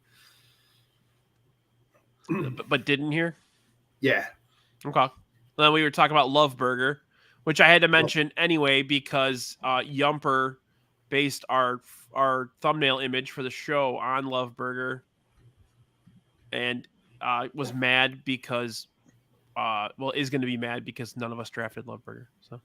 But didn't hear? Yeah. Okay. Then we were talking about Love Burger, which I had to mention anyway because Yumper based our thumbnail image for the show on Love Burger and was mad because is going to be mad because none of us drafted Love Burger. So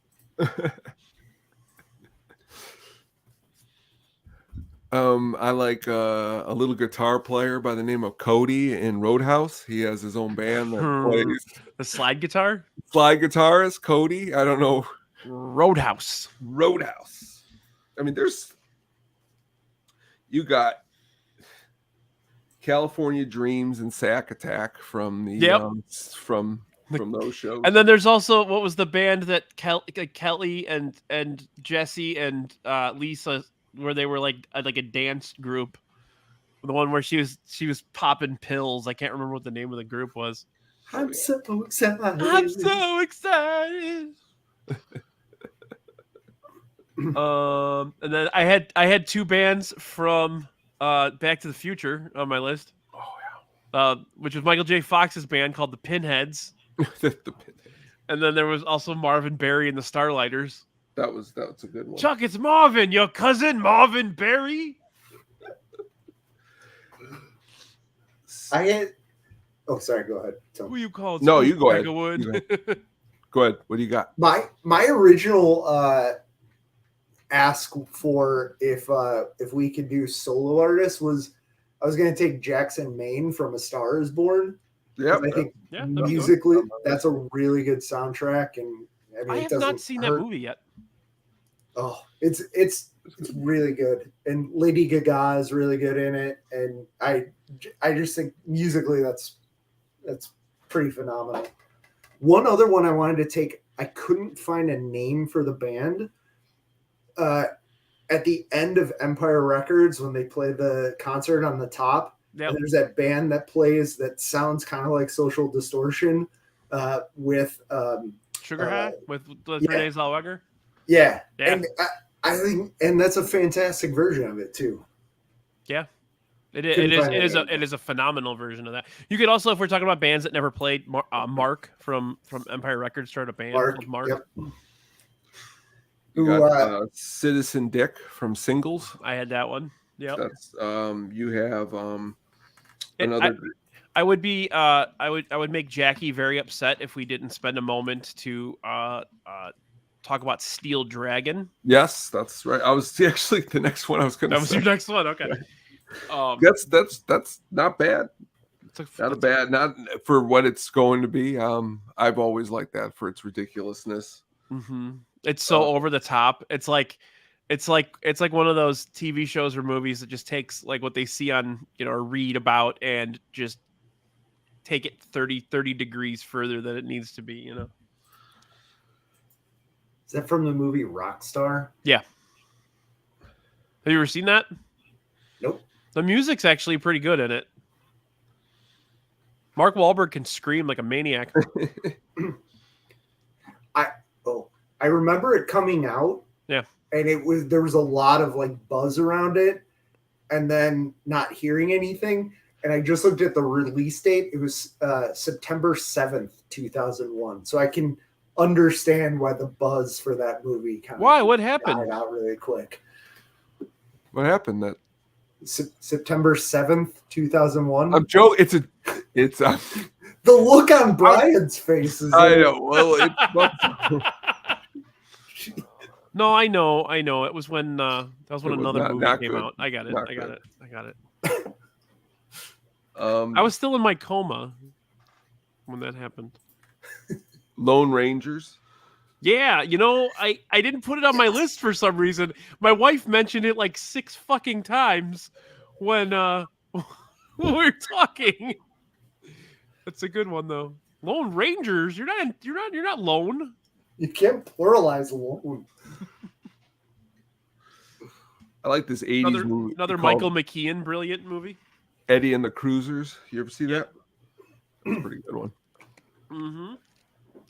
I like a little guitar player by the name of Cody in Roadhouse. He has his own band that plays the slide guitar. Slide guitarist Cody. I don't know. Roadhouse. I mean, you got California Dreams and Sack Attack from the from those shows. And then there's also what was the band that Kelly and Jesse and Lisa, where they were like a dance group, the one where she was popping pills. I can't remember what the name of the group was. I'm so excited. And then I had 2 bands from Back to the Future on my list. Oh yeah. Which was Michael J. Fox's band called the Pinheads. And then there was also Marvin Berry and the Starlighters. That was a good one. Chuck, it's Marvin, your cousin Marvin Berry. Oh, sorry. Go ahead. Who you called? No, you go ahead. Go ahead. What do you got? My original ask for if we could do solo artists was I was going to take Jackson Maine from A Star Is Born. Yeah, I think musically that's a really good soundtrack, and I have not seen that movie yet. Oh, it's really good, and Lady Gaga is really good in it, and I just think musically that's pretty phenomenal. One other one I wanted to take, I couldn't find a name for the band. At the end of Empire Records, when they play the concert on the top, there's that band that plays that sounds kind of like Social Distortion with Sugar High with Renee Zellweger. Yeah. And I think, and that's a fantastic version of it too. Yeah. It is a phenomenal version of that. You could also, if we're talking about bands that never played, Mark from Empire Records started a band called Mark. Yep. You got Citizen Dick from Singles. I had that one. Yeah. That's you have another. I would make Jackie very upset if we didn't spend a moment to talk about Steel Dragon. Yes, that's right. I was actually the next one I was going to say. That was your next one. Okay. That's not bad. Not for what it's going to be. I've always liked that for its ridiculousness. Mm-hmm. It's so over the top. It's like one of those TV shows or movies that just takes like what they see on or read about and just take it 30 degrees further than it needs to be, you know? Is that from the movie Rockstar? Yeah. Have you ever seen that? Nope. The music's actually pretty good in it. Mark Wahlberg can scream like a maniac. I remember it coming out. Yeah. And there was a lot of like buzz around it, and then not hearing anything. And I just looked at the release date. It was September 7th, 2001. So I can understand why the buzz for that movie Why? What happened? died out really quick. What happened? That September 7th, 2001. I'm joking. It's the look on Brian's face is I know. Well, No, I know. It was when that was when another movie came good. out. I got it. Not I got good. it. I got it. I I was still in my coma when that happened. Lone Rangers. Yeah, you know, I didn't put it on my list for some reason. My wife mentioned it like 6 fucking times when we were talking. That's a good one though. Lone Rangers, you're not lone. You can't pluralize alone. I like this 80s movie. Another called Michael McKean brilliant movie. Eddie and the Cruisers. You ever see that? That's a pretty good one. Mm-hmm.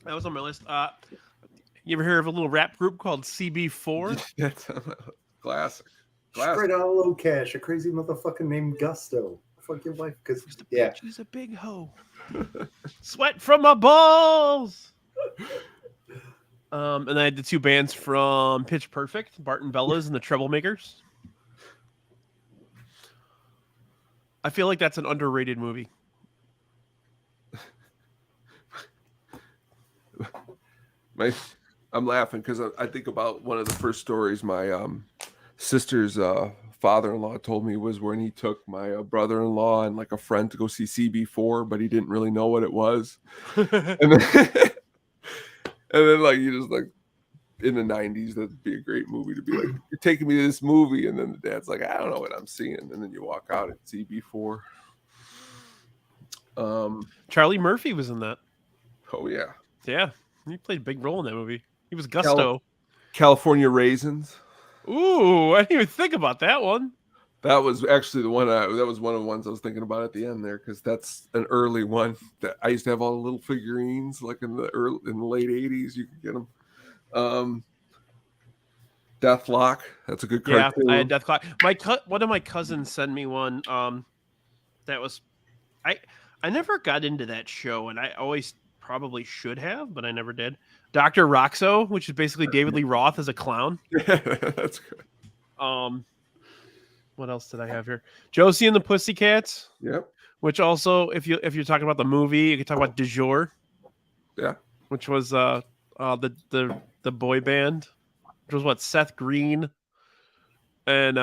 That was on my list. You ever hear of a little rap group called CB4? That's a classic. Straight out of low cash, a crazy motherfucker named Gusto. Fuck your wife, because yeah, She's a big hoe. Sweat from my balls. And I had the 2 bands from Pitch Perfect, Barton Bellas and the Troublemakers. I feel like that's an underrated movie. I'm laughing because I think about one of the first stories my sister's father-in-law told me was when he took my brother-in-law and like a friend to go see CB4, but he didn't really know what it was. And then like you just like in the 90s, that'd be a great movie to be like, you're taking me to this movie, and then the dad's like, I don't know what I'm seeing, and then you walk out at CB4. Charlie Murphy was in that. Oh yeah. Yeah, he played a big role in that movie. He was Gusto. California Raisins. Ooh, I didn't even think about that one. That was actually the one. That was one of the ones I was thinking about at the end there, because that's an early one that I used to have all the little figurines, like in the late 80s. You could get them. Deathlock. That's a good cartoon. Yeah, I had Deathlock. One of my cousins sent me one. That was, I never got into that show, and I always probably should have, but I never did. Dr. Roxo, which is basically David Lee Roth as a clown. That's good. What else did I have here? Josie and the Pussycats. Yep. Which also, if you're talking about the movie, you could talk about Du Jour. Yeah. Which was the boy band. Which was what, Seth Green and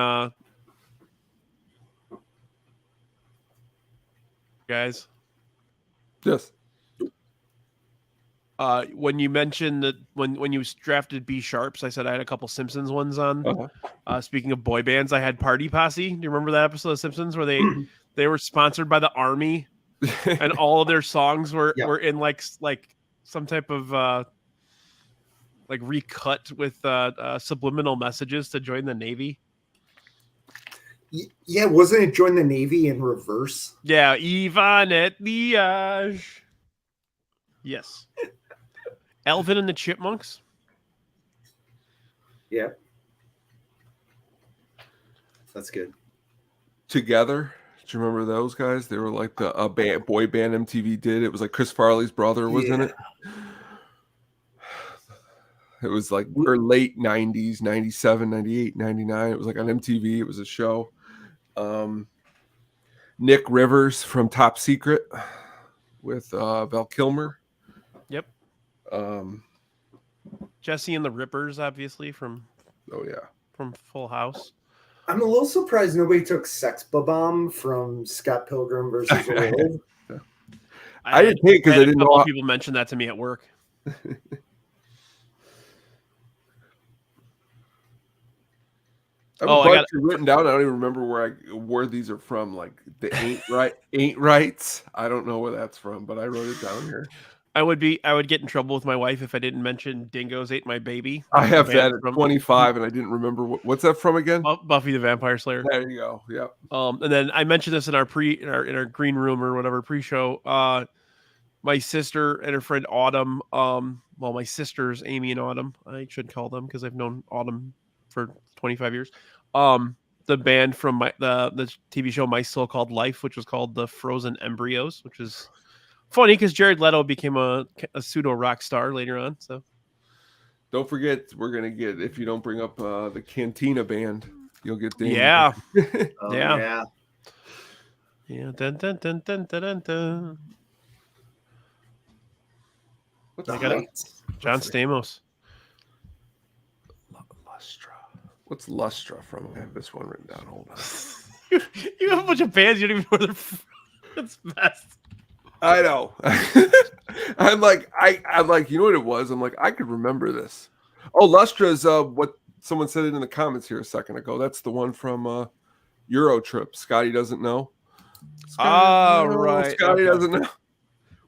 guys. Yes. When you mentioned that when you drafted B Sharps, I said I had a couple Simpsons ones on. Uh-huh. Speaking of boy bands, I had Party Posse. Do you remember that episode of Simpsons where they were sponsored by the Army, and all of their songs were in like some type of like recut with subliminal messages to join the Navy? Yeah, wasn't it join the Navy in reverse? Yeah, Ivan et Liage. Yes. Alvin and the Chipmunks. Yeah. That's good. Together. Do you remember those guys? They were like the boy band MTV did. It was like Chris Farley's brother was in it. It was like late 90s, 97, 98, 99. It was like on MTV. It was a show. Nick Rivers from Top Secret with Val Kilmer. Yep. Jesse and the Rippers, obviously, from Full House. I'm a little surprised nobody took Sex Bomb from Scott Pilgrim versus the World. I didn't take it because I didn't know. People mentioned that to me at work. I have Oh, a I bunch got written down. I don't even remember where these are from. Like the ain't rights. I don't know where that's from, but I wrote it down here. I would get in trouble with my wife if I didn't mention Dingoes Ate My Baby. I have The band that at from 25, and I didn't remember what's that from again. Buffy the Vampire Slayer. There you go. Yep. And then I mentioned this in our in our green room or whatever pre-show. My sister and her friend Autumn. Well, my sisters Amy and Autumn. I should call them because I've known Autumn for 25 years. The band from the TV show My Still Called Life, which was called the Frozen Embryos, which is funny because Jared Leto became a pseudo rock star later on. So don't forget, we're gonna get, if you don't bring up the Cantina band, you'll get Damon. yeah. Oh, Yeah. Yeah. Dun, dun, dun, dun, dun, dun, dun. What's I got it. John Stamos. Lustra? What's Lustra from? I have this one written down. Hold on. You have a bunch of bands you don't even know where they're from. That's best. I know. I'm like, you know what it was? I'm like, I could remember this. Oh, Lustra's what someone said it in the comments here a second ago. That's the one from Euro Trip. Scotty doesn't know. Right. Scotty doesn't know.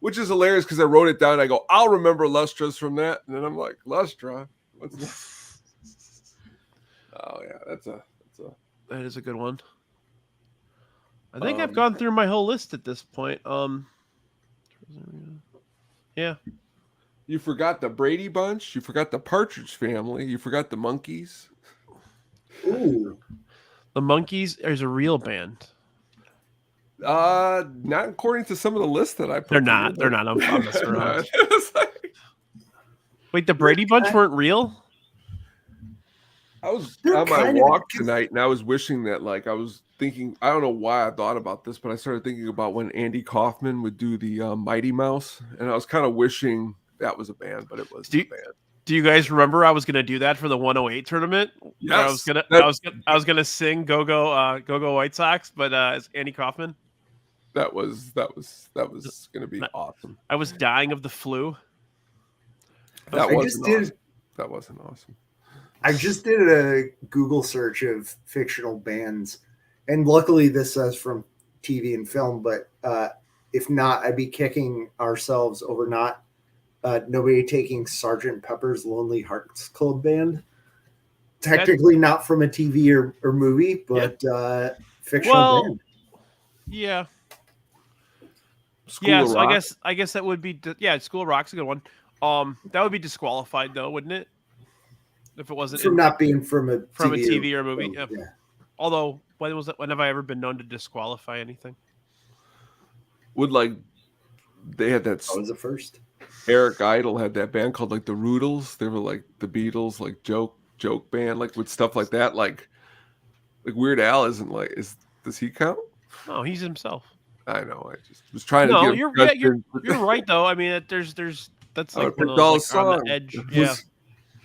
Which is hilarious because I wrote it down. I go, I'll remember Lustra's from that. And then I'm like, Lustra? What's that? Oh yeah, That is a good one. I think I've gone through my whole list at this point. Yeah. You forgot the Brady Bunch. You forgot the Partridge Family. You forgot the Monkees. Ooh. The Monkees is a real band. Not according to some of the lists that I put. They're not. I'm messing around. Wait, the Brady Bunch weren't real? I was They're on my kind of- walk tonight, and I was wishing that, like, I was thinking, I don't know why I thought about this, but I started thinking about when Andy Kaufman would do the Mighty Mouse, and I was kind of wishing that was a band, but it wasn't a band. Do you guys remember I was going to do that for the 108 tournament? Yes. I was gonna sing Go Go White Sox, but as Andy Kaufman. That was going to be awesome. I was dying of the flu. That wasn't awesome. I just did a Google search of fictional bands, and luckily this says from TV and film, but if not, I'd be kicking ourselves over nobody taking Sgt. Pepper's Lonely Hearts Club Band. Technically not from a TV or movie, but fictional band. Yeah. School of So Rock. I guess that would be School of Rock's a good one. That would be disqualified though, wouldn't it? If it wasn't From not being from a TV or movie. Yeah. Although when have I ever been known to disqualify anything? They had that. That was the first. Eric Idle had that band called like the Roodles. They were like the Beatles, like joke band, like with stuff like that. Like Weird Al isn't does he count? No, he's himself. I know. I just was trying to. No, get you're right though. I mean, that's like one of those, like, on the edge.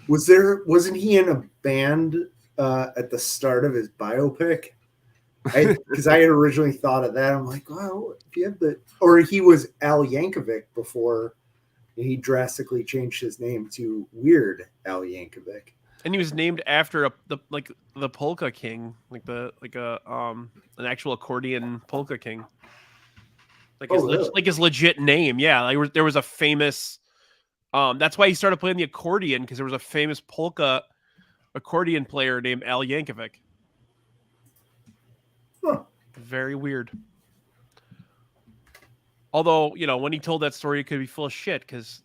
Wasn't he in a band at the start of his biopic? Because I had originally thought of that. I'm like, well, if you have or he was Al Yankovic before he drastically changed his name to Weird Al Yankovic. And he was named after the polka king, an actual accordion polka king. Like his legit name. Yeah, there was a famous. That's why he started playing the accordion, because there was a famous polka accordion player named Al Yankovic. Huh. Very weird. Although, when he told that story, it could be full of shit, because,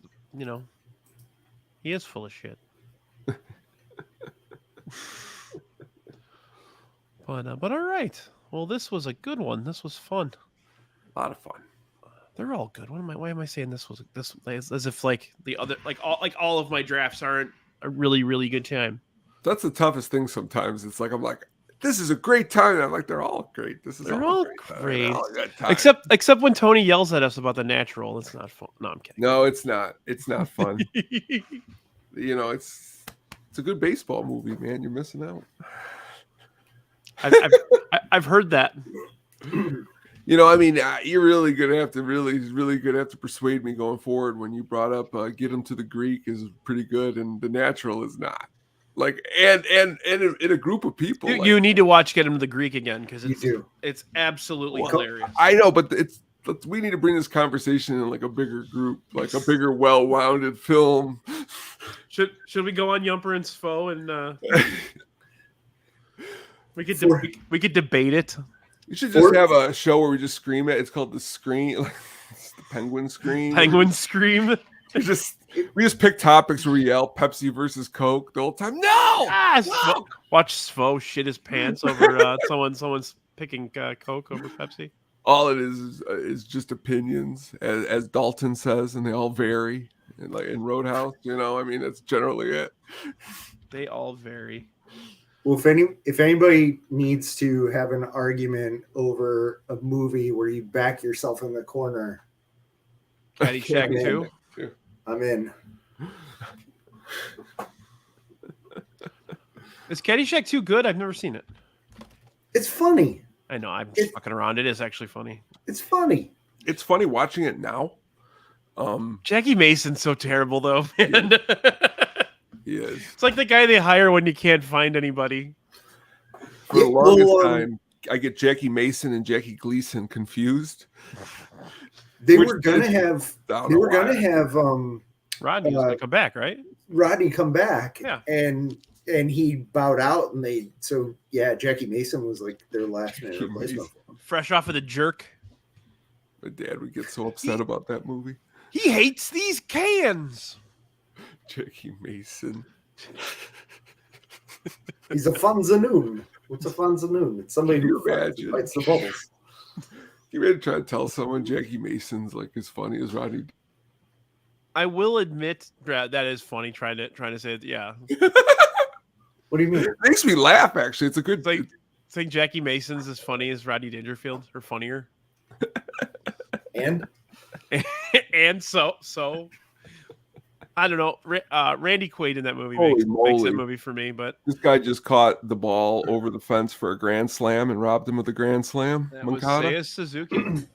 he is full of shit. But all right. Well, this was a good one. This was fun. A lot of fun. They're all good. Why am I saying this as if all of my drafts aren't a really, really good time? That's the toughest thing sometimes. It's like I'm like, this is a great time. And I'm like, they're all great. They're all great. They're all a good time. Except when Tony yells at us about The Natural. It's not fun. No, I'm kidding. No, it's not. It's not fun. It's a good baseball movie, man. You're missing out. I've heard that. You're really gonna have to persuade me going forward. When you brought up Get Him to the Greek is pretty good, and The Natural is not. Like and in a group of people. You need to watch Get Him the Greek again because You do. it's absolutely Well, hilarious. I know, but we need to bring this conversation in like a bigger group, like a bigger, well-wounded film. Should we go on Yumper and Sfo and we could debate it? You should just have a show where we just scream it. It's called the Scream, it's the Penguin Scream. Penguin Scream. We just pick topics where we yell Pepsi versus Coke the whole time. No! Watch Sfo shit his pants over someone's picking Coke over Pepsi. All it is just opinions, as Dalton says, and they all vary. And like in Roadhouse, I mean, that's generally it. They all vary. Well, if anybody needs to have an argument over a movie where you back yourself in the corner, Caddyshack 2. I'm in. Is Caddyshack 2 good? I've never seen it. It's funny. I know. I'm just fucking around. It is actually funny. It's funny. It's funny watching it now. Jackie Mason's so terrible, though, man. He is. It's like the guy they hire when you can't find anybody. For the longest time, I get Jackie Mason and Jackie Gleason confused. They were gonna have Rodney was gonna come back, right? Rodney come back, yeah, and he bowed out, and Jackie Mason was like their last minute replacement. Fresh off of The Jerk. My dad would get so upset about that movie. He hates these cans. Jackie Mason. He's a Funzanoon. What's a Funzanoon? It's somebody who fights the bubbles. You ready to try to tell someone Jackie Mason's like as funny as Rodney? I will admit that is funny. Trying to say it. Yeah. What do you mean? It makes me laugh. Actually, it's a good thing. Saying Jackie Mason's as funny as Rodney Dangerfield, or funnier. And so I don't know. Randy Quaid in that movie makes that movie for me. But this guy just caught the ball over the fence for a grand slam and robbed him with a grand slam. That was Seiya Suzuki.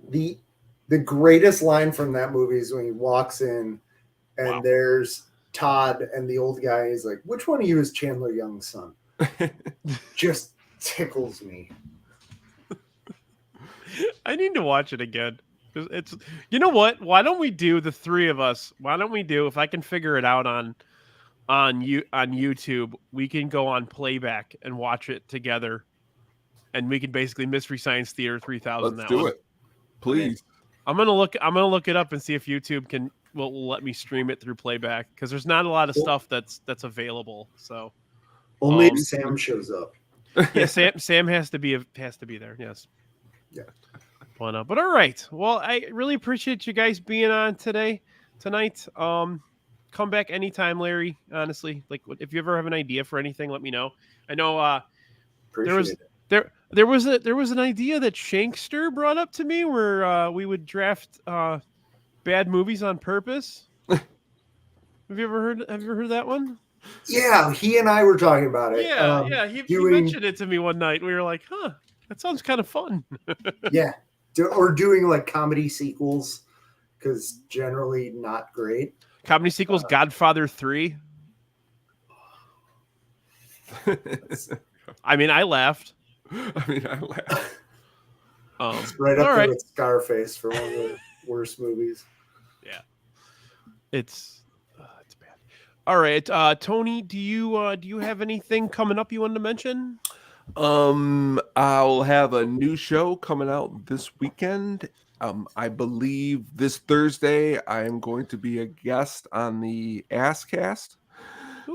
The greatest line from that movie is when he walks in and there's Todd and the old guy is like, "Which one of you is Chandler Young's son?" Just tickles me. I need to watch it again. It's what? Why don't we do the three of us? Why don't we do, if I can figure it out on YouTube, we can go on playback and watch it together, and we can basically Mystery Science Theater 3000. Let's do it, please. I'm gonna look it up and see if YouTube will let me stream it through playback, because there's not a lot of stuff that's available. So only if Sam shows up. Yeah, Sam has to be there. Yes. Yeah. But all right. Well, I really appreciate you guys being on tonight. Come back anytime, Larry. Honestly, like if you ever have an idea for anything, let me know. I know there was an idea that Shankster brought up to me where we would draft bad movies on purpose. Have you ever heard that one? Yeah, he and I were talking about it. Yeah. He mentioned it to me one night. We were like, "Huh, that sounds kind of fun." Yeah. Or doing like comedy sequels, because generally not great. Comedy sequels, Godfather 3. I mean, I laughed. It's right up there with Scarface for one of the worst movies. Yeah, it's bad. All right, Tony, do you have anything coming up you wanted to mention? I'll have a new show coming out this weekend. I believe this Thursday I am going to be a guest on the Asscast.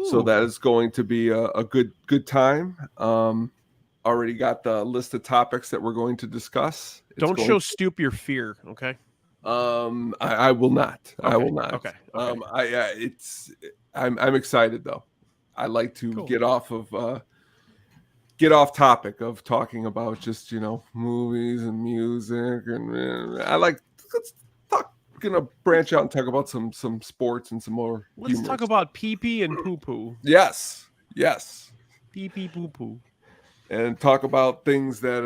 So that is going to be a good time. Already got the list of topics that we're going to discuss. Don't show Stoop your fear, okay? I will not. Okay. I will not. Okay. I'm excited though. I like to get off topic of talking about just movies and music, and let's gonna branch out and talk about some sports and some more. Let's talk about pee pee and poo poo. Yes. Pee pee poo poo, and talk about things that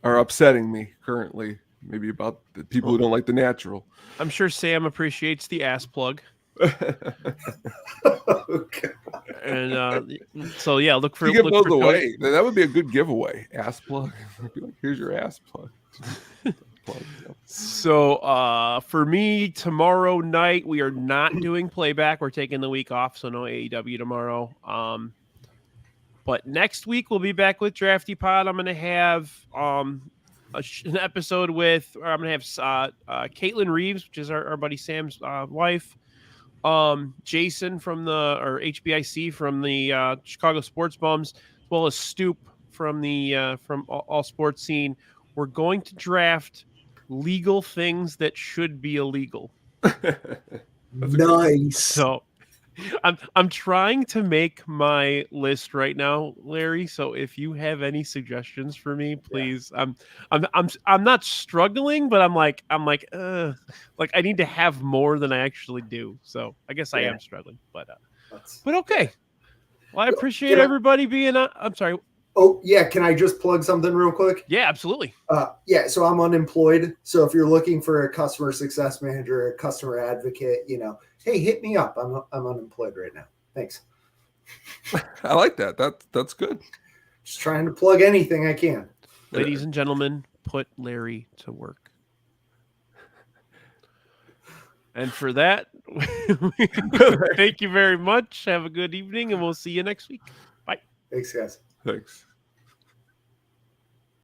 are upsetting me currently. Maybe about the people who don't like the natural. I'm sure Sam appreciates the ass plug. Okay. And so yeah, look for You give look those for Tony. away. Then that would be a good giveaway. Ass plug. Be like, here's your ass plug. Plug, yeah. So for me, tomorrow night we are not doing playback. We're taking the week off, so no AEW tomorrow. But next week we'll be back with Drafty Pod. I'm going to have an episode with, or I'm going to have Caitlin Reeves, which is our buddy Sam's wife. Jason from HBIC from the Chicago Sports Bums, as well as Stoop from the from all sports scene. We're going to draft legal things that should be illegal. Nice. So I'm trying to make my list right now, Larry. So if you have any suggestions for me, please. Yeah. I'm not struggling, but I'm like I need to have more than I actually do. So I guess I am struggling, but okay. Well, I appreciate everybody being on. I'm sorry. Oh yeah, can I just plug something real quick? Yeah, absolutely. So I'm unemployed. So if you're looking for a customer success manager, a customer advocate, hey, hit me up. I'm unemployed right now. Thanks. I like that. That's good. Just trying to plug anything I can. Ladies and gentlemen, put Larry to work. And for that, thank you very much. Have a good evening, and we'll see you next week. Bye. Thanks, guys. Thanks.